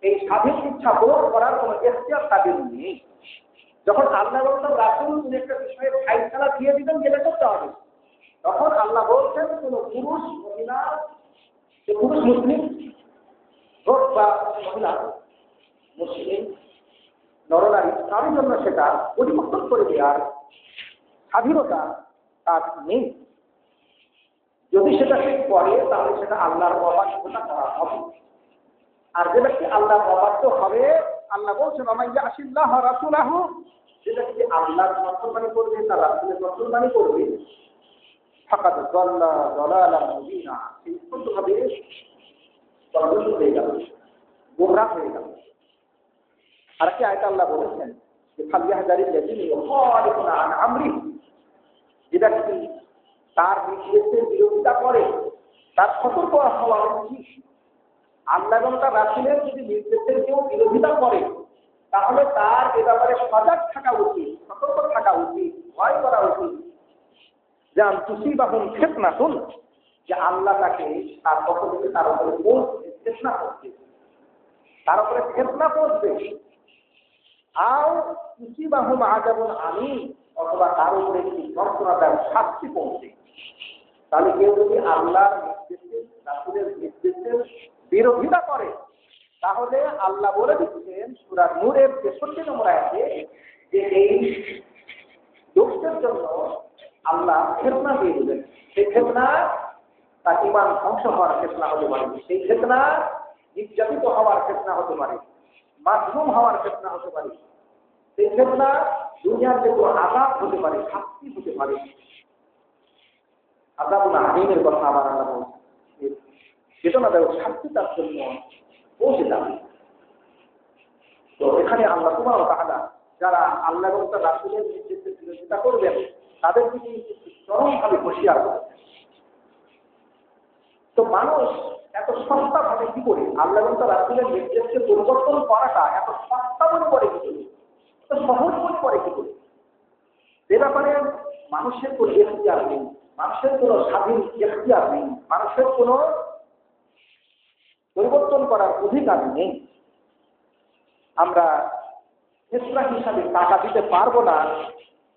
এই স্বাধীন ইচ্ছা প্রয়োগ করার কোনো এখতিয়ার তাদের নেই। যখন আল্লাহ বলতেন রাসূল কোন একটা বিষয়ে ফাইসলা দিয়ে দিবেন যেটা করতে হবে, তখন আল্লাহ বলছেন কোন পুরুষ মহিলা, যে পুরুষ মুসলিম হোক বা মহিলা মুসলিম নরনারী, তার জন্য সেটা পরিবর্তন করে দেওয়ার স্বাধীনতা তার নেই। যদি সেটা সে করে তাহলে সেটা আল্লাহর অবাধ্যতা করা হবে। আর যে ব্যক্তি আল্লাহর অবাধ্য হবে, আল্লাহ বলছেন আমাইয়া আশিল্লাহ রাসূলাহু, যে ব্যক্তি আল্লাহর নাফরমানি করবে, তার রাসূলের নাফরমানি করবে, ফাকাদ যাল্লা যালালান মুবিনা, সে স্পষ্টভাবে পথভ্রষ্ট হয়ে গেল, গোমরাহ হয়ে গেল। আর কি আয়াতে আল্লাহ বলেছেন যে ফালিয়াহযারিল্লাযীনা ইউখালিফুনা আন আমরিহি, যে ব্যক্তি তার নির্দেশের বিরোধিতা করে তার সতর্ক হওয়া উচিত। আল্লাহ এবং তার রাসূলের যদি নির্দেশের কেউ বিরোধিতা করে তাহলে তার এ ব্যাপারে সজাগ থাকা উচিত, সতর্ক থাকা উচিত, ভয় করা উচিত। জান তুসিবাহুম ফিতনাতুন, যে আল্লাহ তাকে তার পক্ষ থেকে তার উপরে ফিতনা করবে, তার উপরে ফিতনা করবে। আও তুসিবাহুম আযাবুন আলীম, অথবা তার উপরে একটি যন্ত্রণাদায়ক শাস্তি পৌঁছে। তাহলে কেউ যদি আল্লাহর নির্দেশে রাসূলের নির্দেশের বিরোধিতা করে তাহলে আল্লাহ বলে দিচ্ছেন সূরা নূরের ৬৩ নম্বর আয়াতে যে এই দোষের জন্য আল্লাহ ফিতনা দিয়ে দেবেন। সেই ফিতনা তার ঈমান ধ্বংস হওয়ার ফিতনা হতে পারে, সেই ফিতনা নির্যাতিত হওয়ার ফিতনা হতে পারে, মাসরুম হওয়ার ফিতনা হতে পারে, সেই ফিতনা দুনিয়ার যে কোনো আযাব হতে পারে, শাস্তি হতে পারে। আযাবুল আলীমের কথা আবার আল্লাহ বলছেন, বেদনাদায়ক শাস্তি তার জন্য পৌঁছে যাবে। তো এখানে আল্লাহ সুবহানাহু ওয়া তাআলা যারা আল্লাহ এবং তার রাসূলের নির্দেশের বিরোধিতা করবেন তাদের দিকে চরমভাবে হুঁশিয়ার করেছেন। তো মানুষ এত সস্তা ভাবে কি করে আল্লাহ এবং তার রাসূলের নির্দেশকে পরিবর্তন করাটা এত সস্তা মনে করে কি করে, এত সহজ মনে করে কি করে? এ ব্যাপারে মানুষের কোনো এখতিয়ার নেই, মানুষের কোনো স্বাধীন এখতিয়ার নেই, মানুষের কোনো পরিবর্তন করার অধিকার নেই। আমরা ফেতরা হিসাবে টাকা দিতে পারবো না,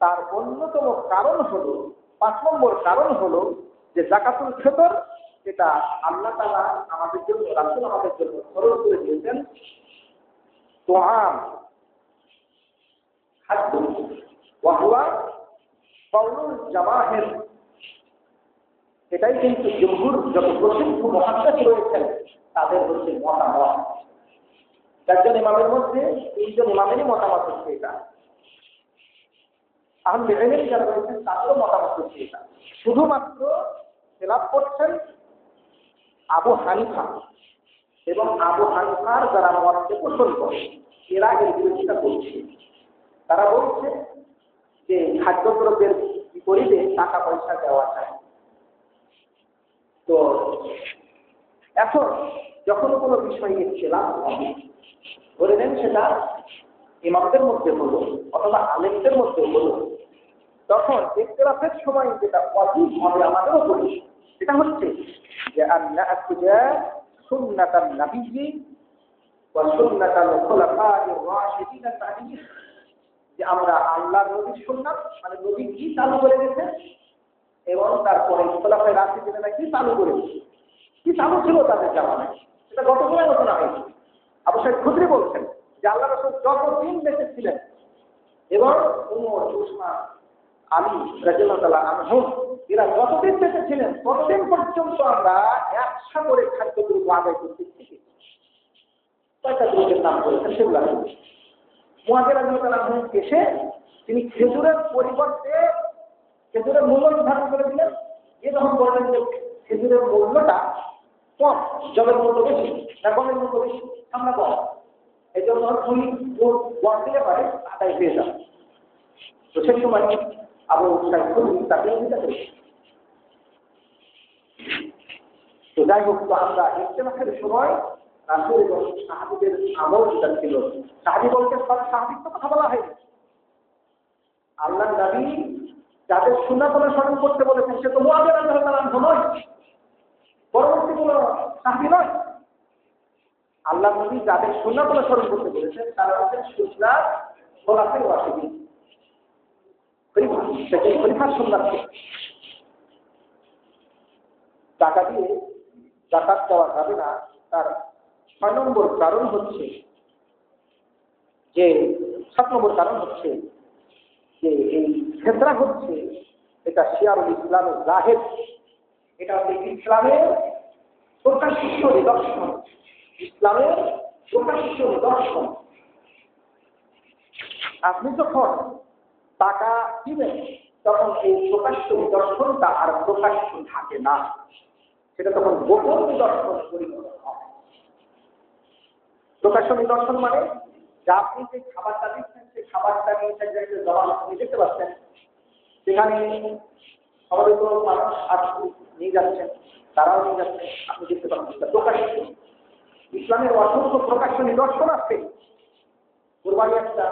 তার অন্যতম কারণ হলো, ৫ নম্বর কারণ হলো যে যাকাতুল ফিতর এটা আল্লাহ তাআলা আমাদের জন্য, রাসূল আমাদের জন্য ফরজ করে দিয়েছেন। তুআম খাদ্য ওয়া হুয়া কাউলুল জামাহির, এটাই কিন্তু জমহুর যত প্রসিদ্ধ মুহাদ্দিস রয়েছেন তাদের হচ্ছে মতামত। ৪ জন ইমামের মধ্যে ৩ জন ইমামেরই মতামত হচ্ছে এটা। আহলে ইলম যারা রয়েছেন তাদেরও মতামত হচ্ছে এটা। শুধুমাত্র খেলাফ করছেন আবু হানিফা এবং আবু হানিফার যারা মতকে পোষণ করে, এরা এর বিরোধিতা করছে। তারা বলছে যে খাদ্যদ্রব্যের বিপরীতে টাকা পয়সা দেওয়া যায়। তো এখন যখন কোনো বিষয়ে খেলাফ হবে, ধরে নেন সেটা ইমামদের মধ্যে হলো অথবা আলেমদের মধ্যে হলো, তখন ইখতিলাফের সময় যেটা ওয়াজিব হবে আমাদের উপরে সেটা হচ্ছে যে আন-না'খুযা সুন্নাতান নাবিয়্যি ওয়া সুন্নাতাল খুলাফা'ir রাশিদিন আল-মাহদিয়্যিন, যে আমরা আল্লাহর নবীর সুন্নাত মানে নবী কি চালু করে গেছেন এবং তারপরে খুলাফায়ে রাশিদিনরা কি চালু করেছে, কি চালু ছিল তাদের জামানায়, সেটা গত দিনে আলোচনা হয়েছে। আবু সাঈদ খুদরি বলছেন যে আল্লাহ রাসূল যতদিন বেঁচে ছিলেন এবং উমর, উসমান, আলী রাদিয়াল্লাহু তাআলা আনহুম এরা যতদিন বেঁচে ছিলেন ততদিন পর্যন্ত আমরা একশা করে খাদ্যদ্রব্য আদায় করতে শিখেছি। কয়টা দ্রব্যের নাম বলেছেন সেগুলো মুআয রাদিয়াল্লাহু তাআলা আনহু এসে তিনি খেজুরের পরিবর্তে খেজুরের মূল্য নির্ধারণ করে দিলেন। এ যখন বললেন যে খেজুরের মূল্যটা কম, জলের মূল্য বেশি না গমের মূল্য বেশি, আমরা কম, এই জন্য তুমি গম দিলে পারে আদায় হয়ে যাবে। তো সেই সময় আবু সাঈদ খুদরি তাকে চিন্তা করেছে। তো যাই হোক, তো আমরা ইখতিলাফের সময় রাসূল এবং সাহাবীদের আমল যেটা ছিল, সাহাবী বলতে সব সাহাবীর তো কথা বলা হয়নি। আল্লাহ নবী যাদের সুন্নাত অনুসরণ করতে বলেছেন সে তো মুআয রাদিয়াল্লাহু তাআলা আনহু নয়, পরবর্তী কোনো সাহাবী নয়। আল্লাহ নবী যাদের সুন্নাত অনুসরণ করতে বলেছেন তারা হচ্ছেন সুন্নাত খোলাফায়ে রাশিদিন, খলিফার সুন্নাত। টাকা দিয়ে যাকাত দেওয়া যাবে না, তার 6 নম্বর কারণ হচ্ছে যে 7 নম্বর কারণ হচ্ছে যে এই ফিতরা হচ্ছে এটা শিয়ারুল ইসলামের জাহের, এটা হচ্ছে ইসলামের প্রকাশ্য নিদর্শন, ইসলামের প্রকাশ্য নিদর্শন। আপনি যখন টাকা দিবেন তখন এই প্রকাশ্য নিদর্শনটা আর প্রকাশ্য থাকে না, সেটা তখন গোপন নিদর্শন পরিণত হয়। প্রকাশ্য নিদর্শন মানে যা আপনি যে খাবারটা দিচ্ছেন সেই খাবারটা নিয়ে জমা আপনি দেখতে পাচ্ছেন, সেখানে সবাই তো মানুষ আপনি নিয়ে যাচ্ছেন, তারাও নিয়ে যাচ্ছেন, আপনি দেখতে পাচ্ছেন। প্রকাশ্য ইসলামের অসংখ্য প্রকাশ্য নিদর্শন আছে, কুরবানি একটা,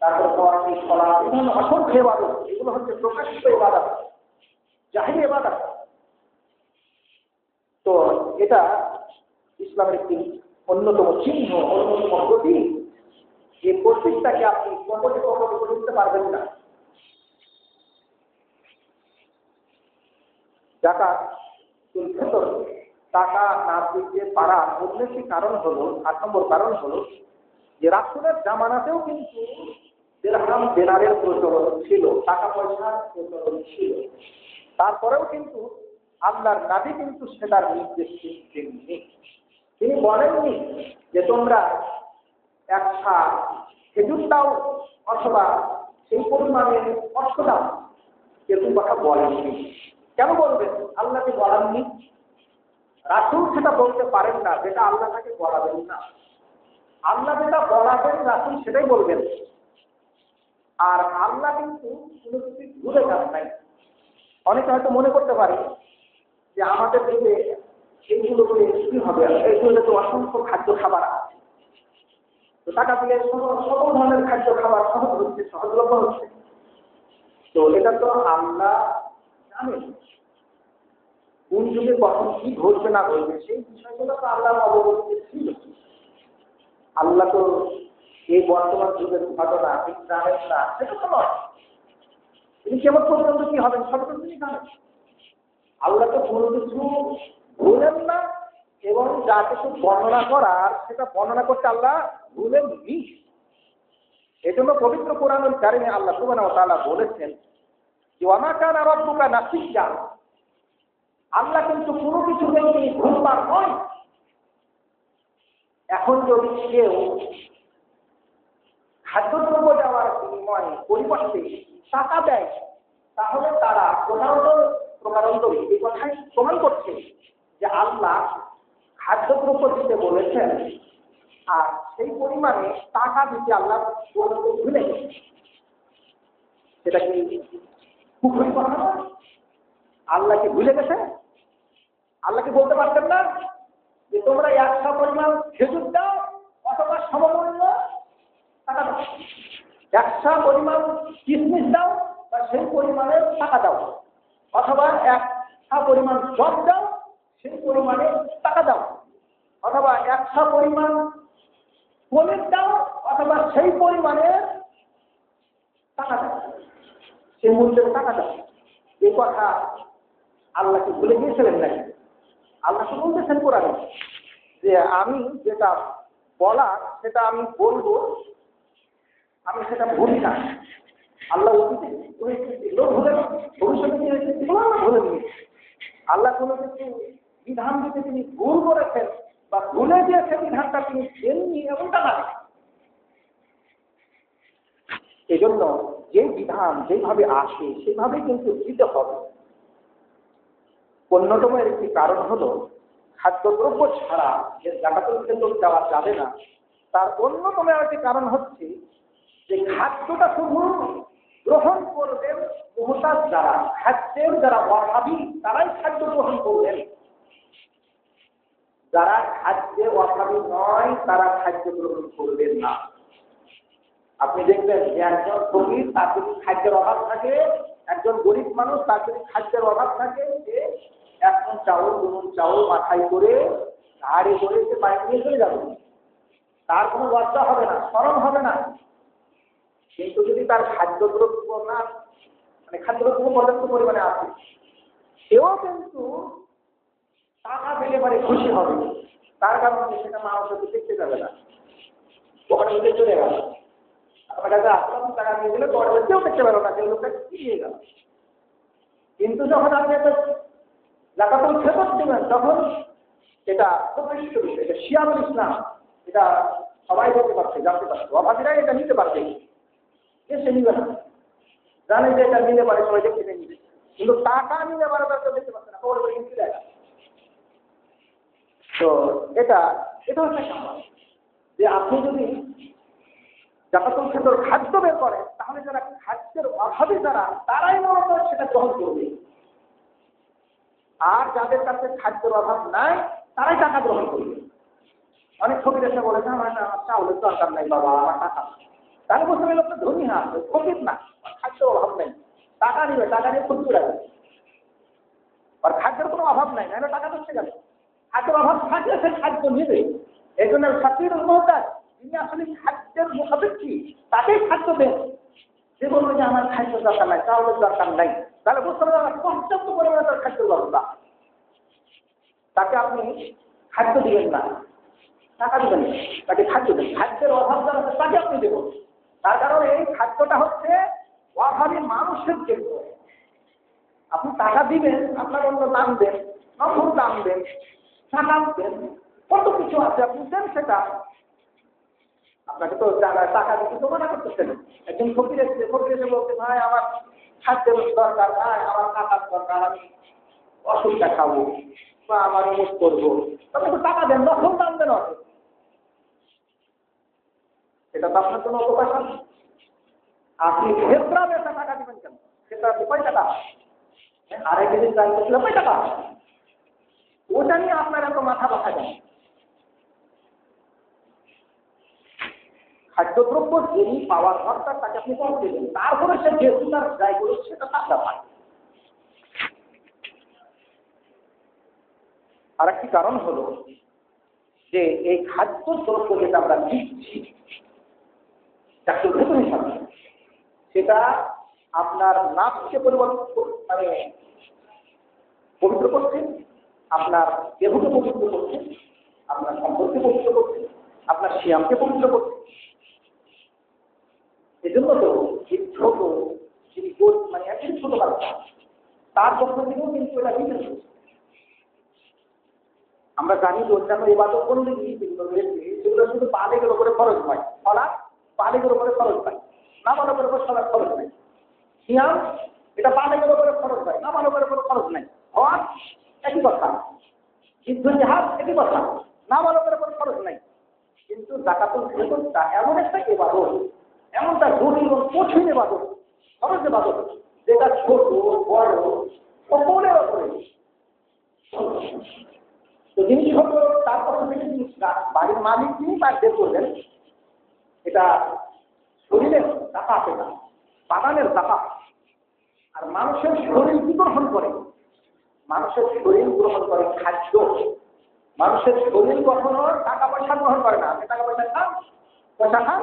তারপর কোরআন পড়া, বিভিন্ন অসংখ্য ইবাদত, এগুলো হচ্ছে প্রকাশ্য ইবাদত, জাহিরি ইবাদত। তো এটা ইসলামের একটি অন্যতম চিহ্ন, অন্যতম প্রতীক। এই প্রতীকটাকে আপনি কখনো করে দিতে পারবেন না। যাকাত ফিতর টাকা না দিতে পারার অন্য একটি কারণ হলো, 8 নম্বর কারণ হলো যে রাসূলের জামানাতেও কিন্তু দিরহাম দিনারের প্রচলন ছিল, টাকা পয়সার প্রচলন ছিল। তারপরেও কিন্তু আল্লাহর নবী কিন্তু সেটার নির্দেশ দেননি। তিনি বলেননি যে তোমরা একটা খেজুর দাও অথবা সেই পরিমাণে অর্থ দাও, এরকম কথা বলেননি। কেন বলবেন? আল্লাহকে বলাননি, রাসূল সেটা বলতে পারেন না, যেটা আল্লাহ তাকে বলাবেন না। আল্লাহ যেটা বলাবেন রাসূল সেটাই বলবেন। আর আল্লাহ কিন্তু কোনো কিছু ভুলে যান নাই। অনেকে হয়তো মনে করতে পারে যে আমাদের যুগে এইগুলো করে কি হবে, এইগুলো তো অসংখ্য খাদ্য খাবার আছে, তো টাকা দিলে সকল ধরনের খাদ্য খাবার সহজ হচ্ছে, সহজলভ্য হচ্ছে। তো এটা তো আল্লাহ জানেন কোন যুগে কখন কি ঘটবে না ঘটবে, সেই বিষয়গুলো তো আল্লাহর অবগতিতে ছিল। আল্লাহ তো এই বর্তমান যুগের ঘটনা ঠিক জানেন না, সেটা তো নয়। তিনি কেমন পর্যন্ত কি হবেন সব তো তিনি জানেন। আল্লাহ তো কোনো কিছু ভুলেন না, এবং যা কিছু বর্ণনা করার সেটা বর্ণনা করতে আল্লাহ ভুলেননি। এজন্য পবিত্র কোরআনুল কারিমে আল্লাহ সুবহানাহু ওয়া তাআলা বলেছেন যে ওয়া কানা রাব্বুকা নাসিয়্যা, আল্লাহ কিন্তু কোনো কিছু তিনি ভুলবার নয়। এখন যদি কেউ খাদ্যদ্রব্য দেওয়ার বিনিময়ে পরিবর্তে টাকা দেয়, তাহলে তারা প্রকারান্তরে এই কথাই প্রমাণ করছে যে আল্লাহ খাদ্যদ্রব্য দিতে বলেছেন, আর সেই পরিমাণে টাকা দিতে আল্লাহ ভুলে গেছে। সেটা কি কুফরি কথা না? আল্লাহকে ভুলে গেছে? আল্লাহকে বলতে পারতেন না যে তোমরা 100 পরিমাণ খেজুর দাও অথবা সমমূল্য টাকা দাও, 100 পরিমাণ কিশমিশ দাও বা সেই পরিমাণের টাকা দাও, অথবা 100 পরিমাণ জব দাও সেই পরিমাণে টাকা দাও, অথবা 100 পরিমাণ পনির দাও অথবা সেই পরিমাণে টাকা দাও, সেই মূল্যের টাকা দাও। এই কথা আল্লাহকে ভুলে গিয়েছিলেন নাকি? আল্লাহ তো বলতেছেন কোরআনে যে আমি যেটা বলা সেটা আমি বলবো, আমি সেটা ভুলি না। আল্লাহ অতীতে ভুলে ভবিষ্যতে কি হয়েছে ভুলে নিয়ে আল্লাহ কোনো কিছু বিধান দিতে তিনি ভুল করেছেন বা ভুলে দিয়েছে বিধানটা তিনি দেননি এমনটা না। এই জন্য যে বিধান যেভাবে আসে সেভাবে কিন্তু দিতে হবে। অন্যতম একটি কারণ হলো খাদ্যদ্রব্য ছাড়া যে যাকাতুল ফিতর দেওয়া যাবে না, তার অন্যতম একটি কারণ হচ্ছে যে খাদ্যটা শুধু গ্রহণ করবেন মুহতাজ যারা, খাদ্যের যারা অভাবী তারাই খাদ্য গ্রহণ করবেন। যারা খাদ্যে অভাবী নয় তারা খাদ্য গ্রহণ করবেন না। আপনি দেখবেন যে একজন ফকির তার যদি খাদ্যের অভাব থাকে, একজন গরিব মানুষ তার যদি খাদ্যের অভাব থাকে, সে 1 মণ চাউল 2 মণ চাউল মাথায় করে গাড়ি করে সে বাইরে নিয়ে চলে যাবে, তার কোনো লজ্জা হবে না, শরম হবে না। কিন্তু যদি তার খাদ্যদ্রব্য না মানে খাদ্যদ্রব্য পর্যাপ্ত পরিমাণে আছে, সেও কিন্তু টাকা পেলে পারে খুশি হবে, তার কারণে সেটা মানুষ দেখতে যাবে না, ওখানে উঠে চলে গেল। আপনার কাছে আসলাম টাকা নিয়ে গেলে তোমার কেউ দেখতে পারো না, কেউ লোকটা কি নিয়ে গেল। কিন্তু যখন আপনি একটা জাকাতুল ফিতর দেবেন, তখন এটা প্রতিষ্ঠিত বিষয়, এটা শিয়ারুল ইসলাম, এটা সবাই বলতে পারছে, জানতে পারছে, অভাবীরাই এটা নিতে পারবে, সে নিবে না, জানে যে এটা নিতে পারে, সবাই দেখতে নিবে। কিন্তু টাকা নিতে পারে তার কেউ দেখতে পাচ্ছে না, খবর কিনতে দেয় না। তো এটা হচ্ছে সমাজ, যে আপনি যদি জাকাতুল ফিতর খাদ্য বের করেন, তাহলে যারা খাদ্যের অভাবী তারাই মূলত সেটা গ্রহণ করবে, আর যাদের কাছে খাদ্যের অভাব নাই তারাই টাকা গ্রহণ করবে। অনেক ফকির এসে বলেছে আমার চাউলের দরকার নাই বাবা, আমার টাকা। তাহলে বলতে গেলে লোকটা ধনী না, ফকির না, খাদ্যের অভাব নেই, টাকা নিবে, টাকা নিয়ে ফুর্তি রাখবে, আর খাদ্যের কোনো অভাব নাই, নাহলে টাকা তো গেল। খাদ্যের অভাব থাকলে সে খাদ্য নেবে। এই জন্য ফাকিরুল মুহতাজ, যিনি আসলে খাদ্যের মুখাপেক্ষী, তাকেই খাদ্য দেন। যে বলবে যে আমার খাদ্যের দরকার নাই, চাউলের দরকার নাই, তাহলে বুঝতে হবে আমার পর্যাপ্ত পরিমাণে তার খাদ্যের ব্যবস্থা। তাকে আপনি খাদ্য দিবেন না, টাকা দিবেন না, তাকে খাদ্য দেন। খাদ্যের অভাব যারা আছে তাকে আপনি দেবেন। তার কারণ এই খাদ্যটা হচ্ছে অভাবী মানুষের জন্য। আপনি টাকা দিবেন, আপনার অন্য দাম দেন, নফল দাম দেন, টাকা দেন, কত কিছু আছে, আপনি দেন সেটা। আপনাকে তো টাকা দিতে তো মানা করতেছেন। একজন ফকির এসে বলতে ভাই আমার খাদ্যের দরকার নাই, আমার টাকার দরকার, আমি ওষুধটা খাবো বা আমার অমুক করবো, তবে তো টাকা দেন, নফল দাম দেন। এটা তো আপনার জন্য অপকার। আপনি ক্ষেত্রা বেচা টাকা দিবেন কেন? ক্ষেত্রা 5 টাকা, আড়াই কেজি চাল করছিল 5 টাকা, ওটা নিয়ে আপনার এত মাথা ব্যথা কেন? খাদ্যদ্রব্য যিনি পাওয়ার দরকার তাকে আপনি কম দেবেন, তারপরে সে যেহেতু তার যাই করুক সেটা তার ব্যাপার। আর একটি কারণ হলো যে এই খাদ্যদ্রব্য যেটা আমরা দিচ্ছি চাকরির ভেতরে হিসাবে, সেটা আপনার নাককে পরিবর্তন পবিত্র করছে, আপনার দেহকে পবিত্র করছে, আপনার সম্পর্কে পবিত্র করছে, আপনার শিয়ামকে পবিত্র করছে। এজন্য তো ছোট যিনি মানে একজন ছোট বাচ্চা, তার পক্ষ থেকেও কিন্তু এটা বিশেষ। আমরা জানি যে অন্যান্য ইবাদত করলে যেগুলো রয়েছে সেগুলো শুধু বালেগের উপরে খরচ হয়, ফলা বালেগের উপরে খরচ হয়, না বালকের উপর সবার খরচ নাই। সিয়াম এটা বালেগের উপরে খরচ হয়, না বালকের উপরে খরচ নাই। হওয়ার একই কথা, যুদ্ধ জাহাজ একই কথা, না বালকের উপর খরচ নাই। কিন্তু জাকাতুল ফিতরটা এমন একটা ইবাদত, এমন তার জটিল এবং কঠিন ইবাদত, সহজ ইবাদত, যেটা ছোট বড় সকলের উপরে। তো যিনি ছোট তার পক্ষ থেকে তিনি বাড়ির মালিক, তিনি তার বের করবেন। এটা শরীরের টাকা আছে না, বাগানের টাকা। আর মানুষের শরীর কি গ্রহণ করে? মানুষের শরীর গ্রহণ করে খাদ্য। মানুষের শরীর কখনো টাকা পয়সা গ্রহণ করে না। আপনি টাকা পয়সা খান, পয়সা খান,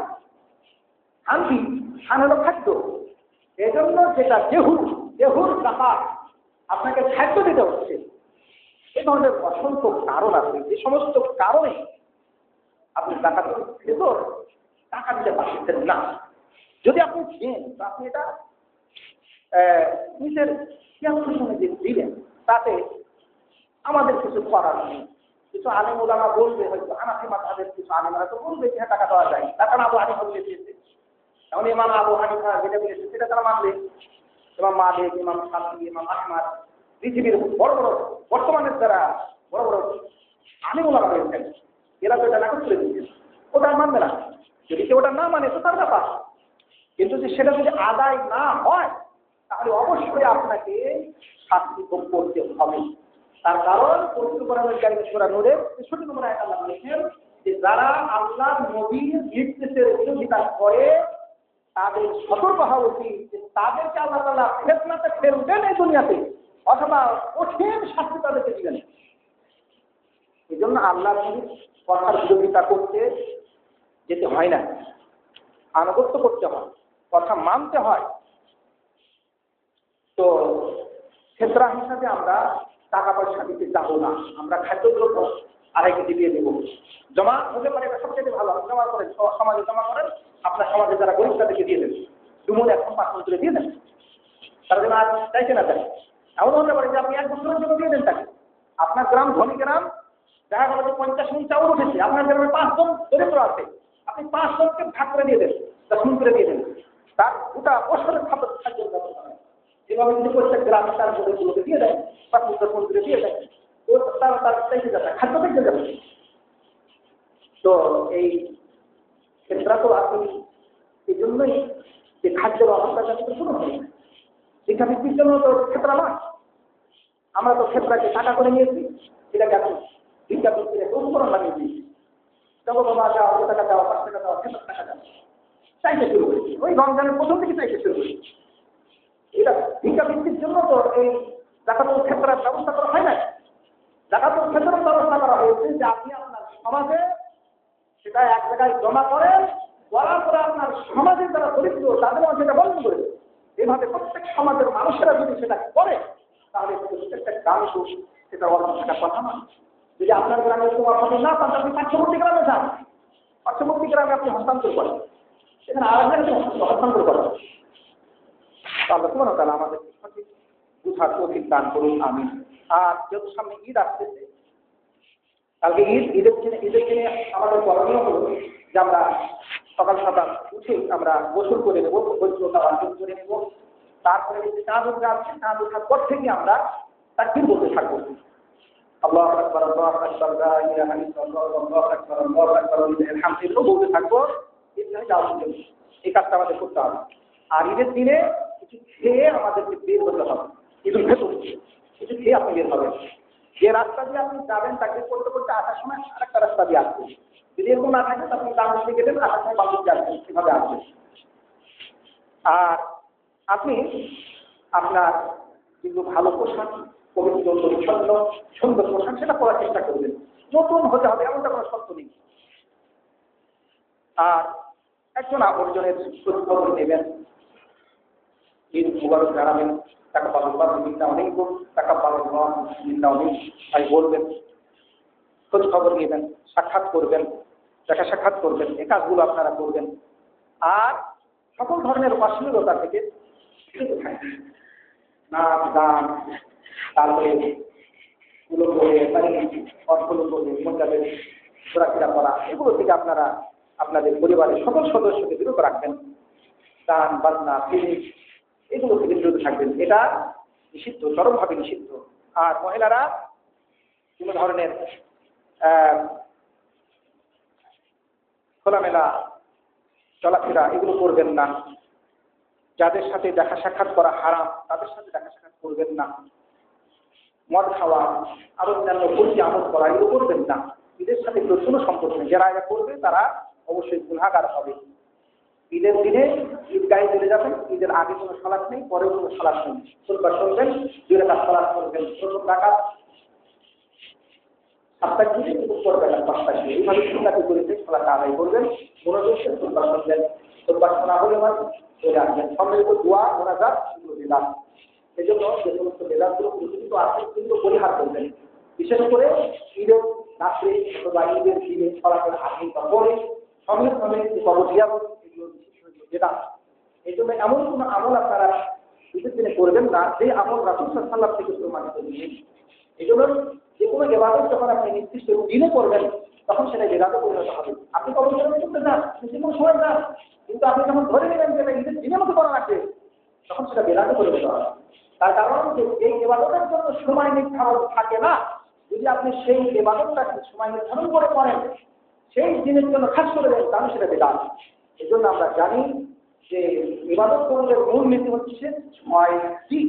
শান্তি খান হলো খাদ্য। এজন্য যেটা দেহুর টাকা আপনাকে খাদ্য দিতে হচ্ছে। এই ধরনের অসংখ্য কারণ আছে, যে সমস্ত কারণে আপনি জাকাতুল ফিতর টাকা দিতে পারছেন না। যদি আপনি দেন, আপনি এটা নিজের সঙ্গে যে দিলেন, তাতে আমাদের কিছু করার নেই। কিছু আলেম ওলামা বলবে, হয়তো হানাফি মাযহাবের কিছু আলেমরা তো বলবে যে টাকা দেওয়া যায়, টাকা আবু হানিফা দিয়েছে, এমন ইমাম আবু হানিফা যেটা বলেছে সেটা তারা মানবে। ইমাম মালিক, ইমাম শাফিঈ, ইমাম আহমদ, পৃথিবীর বড় বড় বর্তমানের যারা বড় বড় আলেম ওলামা রয়েছেন, এরা তো এটা নাকচ করে দিয়েছে, ওটা মানবে না। যদি কেউ ওটা না মানে তো তার ব্যাপার, কিন্তু সেটা যদি আদায় না হয় তাহলে অবশ্যই আপনাকে শাস্তি ভোগ করতে হবে। তার কারণ পবিত্র কোরআনের কারিমে সূরা নূরের ৬৩ নম্বর আয়াতে আল্লাহ বলেছেন যে যারা আল্লাহর নবীর নির্দেশের বিরোধিতা করে তাদের সতর্ক হওয়া উচিত যে তাদেরকে আল্লাহ তাআলা ফিতনাতে ফেলবেন এই দুনিয়াতে, অথবা কঠিন শাস্তি তাদেরকে দিবেন। এই জন্য আল্লাহ নবীর কথার বিরোধিতা করতে যেতে হয় না, আনুগত্য করতে হয়, কথা মানতে হয়। তো ক্ষেত্রা হিসাবে আমরা টাকা পয়সা দিতে যাবো না, আমরা খাদ্যদ্রব্য 2.5 কেজি দিয়ে দেবো, জমা হতে পারে, এটা সবচেয়ে ভালো, জমা করেন, সমাজে জমা করেন, আপনার সমাজে যারা গরিব তাদেরকে দিয়ে দেন, দুমনে 1 বছর করে দিয়ে দেন, তারা যেন আর চাইছে না দেন। এমন হতে পারে যে আপনি 1 বছরের জন্য দিয়ে দেন তাকে। আপনার গ্রাম ধনী গ্রাম, দেখা গেল যে 50 মণ চাউল উঠেছে, আপনার গ্রামে 5 জন দরিদ্র আছে, আপনি 5 জনকে ভাগ করে দিয়ে দেন, 10 মণ করে দিয়ে দেন, তার গোটা বছরের খাদ্যের ব্যবস্থা হয়। এভাবে যদি প্রত্যেক গ্রামে তার গরিবগুলোকে দিয়ে দেয়, 5-10 মণ করে দিয়ে দেয়, তো তার চাইতে যাবে, খাদ্য থেকে যাবে। তো এই ক্ষেত্রা তো আসলে এই জন্যই যে খাদ্যের অবস্থা যাতে শুরু হয়, শিক্ষাবৃত্তির জন্য তো ক্ষেত্রা নয়, আমরা তো ক্ষেত্রাকে টাকা করে নিয়েছি, এটাকে এখন শিক্ষাবৃত্তির উপকরণ লাগিয়ে দিয়েছি। তবে বাবা যাও, 2 টাকা দাও, 5 টাকা দাও, 7 টাকা দাও, চাইতে শুরু করেছি, ওই রমজানের প্রথম থেকে চাইতে শুরু করেছি। এটা শিক্ষাবৃত্তির জন্য তো এই জাকাতুল ফিতরের ব্যবস্থা করা হয় না। জাকাতুল ফিতরের ব্যবস্থা করা হয়েছে যে আপনি আপনার সমাজে সেটা এক জায়গায় জমা করেন, করার পরে আপনার সমাজের যারা দরিদ্র তাদেরও সেটা বন্ধ করে দেবে। এভাবে প্রত্যেক সমাজের মানুষেরা যদি সেটা করে, তাহলে প্রত্যেকটা গ্রামে সেটা অভাব থাকার কথা না। যদি আপনার গ্রামে কোনো অভাব না পান, আপনি পার্শ্ববর্তী গ্রামে যান, পার্শ্ববর্তী গ্রামে আপনি হস্তান্তর করেন, সেখানে আর একজনকে হস্তান্তর করেন। আল্লাহ সুবহানাহু ওয়া তাআলা আমাদের সঠিক বুঝার তৌফিক দান করুন, আমিন। আর যেহেতু সামনে ঈদ আসতেছে, কালকে ঈদের দিনে আমাদের করণীয় হলো যে আমরা সকাল সকাল উঠে আমরা গোসল করে নেবো, পবিত্রতা অর্জন করে নেব। তারপরে যে চাঁদ উঠে আসছে, চাঁদ ওঠার পর থেকে আমরা তাকবীর বলতে থাকবো, আল্লাহু আকবার, আল্লাহু আকবার, লা ইলাহা ইল্লাল্লাহ, আল্লাহু আকবার, আল্লাহু আকবার, লিল্লাহিল হামদ, এগুলো বলতে থাকবো। এই কাজটা আমাদের করতে হবে। আর ঈদের দিনে কিছু খেয়ে আমাদেরকে বের হতে হবে। ঈদুল ফিতর কিছু খেয়ে আপনি বের হবেন। যে রাস্তা দিয়ে আপনি যাবেন তাকে করতে করতে আসার সময় আরেকটা রাস্তা দিয়ে আসবেন। যদি এরকম না থাকে আপনি ডান দিকে গেলেন, আসার সময় বাম দিকে আসবেন, সেভাবে আসবেন। আর আপনি আপনার কিন্তু ভালো পোশাক, পবিত্র পরিচ্ছন্ন সুন্দর পোশাক সেটা পরার চেষ্টা করবেন। নতুন হতে হবে এমনটা কোনো শর্ত নেই। আর একজন আপনজনের খোঁজ নেবেন, ঈদ মুবারক জানাবেন, টাকা পাল্লা মিন্না অনেক টাকা পাল্লা মিন্না অনেক তাই বলবেন, খোঁজ খবর নেবেন, সাক্ষাৎ করবেন, দেখা সাক্ষাৎ করবেন, এই কাজগুলো আপনারা করবেন। আর সকল ধরনের অশ্লীলতা থেকে বিরত থাকবেন। নাচ গান, তারপরে গুলো করে অর্থগুলো করে মহিলাদের ঘোরাফেরা করা, এগুলো থেকে আপনারা আপনাদের পরিবারের সকল সদস্যকে বিরত রাখবেন। গান বাজনা ফিল্ম এগুলো থেকে বিরত থাকবেন, এটা নিষিদ্ধ, চরমভাবে নিষিদ্ধ। আর মহিলারা কোনো ধরনের খোলামেলা চলাফেরা এগুলো করবেন না। যাদের সাথে দেখা সাক্ষাৎ করা হারাম তাদের সাথে দেখা সাক্ষাৎ করবেন না। মদ খাওয়া, আরো অন্যান্য ভুলটি আমল করা এগুলো করবেন না। ঈদের সাথে কোনো সম্পর্ক নেই। যারা এটা করবে তারা অবশ্যই গুনাহগার হবে। ঈদের দিনে ঈদগাহে চলে যাবেন, ঈদের আগে কোনো সালাত নেই, পরেও কোনো সালাত নেই। সুন্দর শুনবেন, 2 রাকাত সালাত করবেন, প্রথম রাকাত 7টা দিয়ে এবং পরের রাকাত 5টা দিয়ে, এইভাবে সুন্নাতি করেছে সালাত আদায় করবেন। মনোযোগ দিয়ে সুন্দর শুনবেন, সুন্দর শোনা হলে হয় চলে আসবেন। সম্মিলিত দোয়া মোনাজাত এগুলো বিধান। এই জন্য যে সমস্ত বেদাতগুলো প্রচলিত আছে সেগুলো পরিহার করবেন। বিশেষ করে ঈদের রাত্রে অথবা ঈদের দিনে সালাতের আগে বা পরে সঙ্গে সঙ্গে কবর জিয়ারত এগুলো বেদাত। এই জন্য এমন কোনো আমল আপনারা ঈদের দিনে করবেন না যে আমল রাসূল সাল্লাল্লাহু আলাইহি ওয়াসাল্লাম থেকে প্রমাণিত নেই। এই জন্য যে কোনো ইবাদত যখন আপনি নির্দিষ্ট দিনে করবেন তখন সেটা বেদাতে পরিণত হবে। আপনি কবর জিয়ারত করতে যান, যে কোনো সময় যান, কিন্তু আপনি যখন ধরে নেবেন যে এটা ঈদের দিনের মতো করা লাগবে তখন সেটা বেদাতে পরিণত হবে। তার কারণ যে এই ইবাদতের জন্য সময় নির্ধারণ থাকে না। যদি আপনি সেই ইবাদতটাকে সময় নির্ধারণ করে করেন, সেই দিনের জন্য খাস করে দেন, তাহলে সেটা বেদাত। এই জন্য আমরা জানি যে ইবাদত কবুলের মূল নীতি হচ্ছে সময় ঠিক।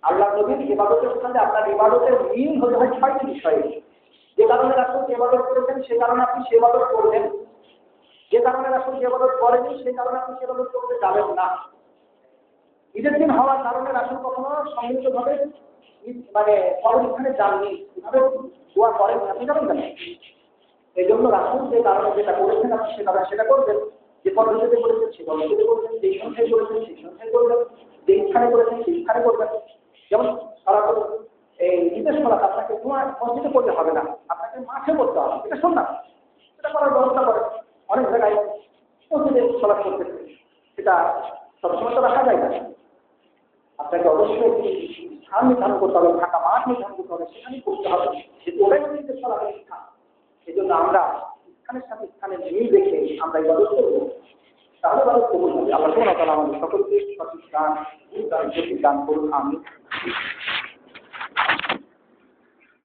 আল্লাহ নবীর ইবাদতের সাথে আপনার ইবাদতের মিল হতে হয় 6টি বিষয়ে। যে কারণে রাসূল ইবাদত করেছেন সে কারণে আপনি সে ইবাদত করবেন, যে কারণে রাসূল ইবাদত করেনি সে কারণে আপনি সে ইবাদত করতে যাবেন না। ঈদের দিন হওয়ার কারণে রাসূল কখনো সম্মিলিতভাবে মানে পরবর্তীখানে যাননি, এভাবে দোয়া করেন আপনি জানেন কেন? এই জন্য রাসূল যে কারণে যেটা করেছেন আপনি সেটা করবেন, যে পদ্ধতিতে করেছেন সে পদ্ধতিতে করবেন, যেই সংখ্যায় করেছেন সেই সংখ্যায় করবেন, যেই স্থানে করেছেন সেই স্থানে করবেন। যেমন সরাসরি এই ঈদের সালাত আপনাকে মসজিদে করতে হবে না, আপনাকে মাঠে করতে হবে, এটা সুন্নাত। এটা করার ব্যবস্থা করেন। অনেক জায়গায় মসজিদে সালাত করতেছে, সেটা সবসময় তো রাখা যায় না। আপনাকে অবশ্যই স্থান নির্ধারণ করতে হবে, ফাঁকা মাঠ নির্ধারণ করতে হবে, সেখানেই করতে হবে। যেহেতু ওটাই হচ্ছে ঈদের সালাতের স্থান। এই জন্য আমরা স্থানের সাথে স্থানের মিল রেখে আমরা ইবাদত করবো, তাহলে ইবাদত কবুল হবে। আল্লাহ সুবহানাহু ওয়া তাআলা আমাদের সকলকে সঠিক জ্ঞান দান করুন। আমিন।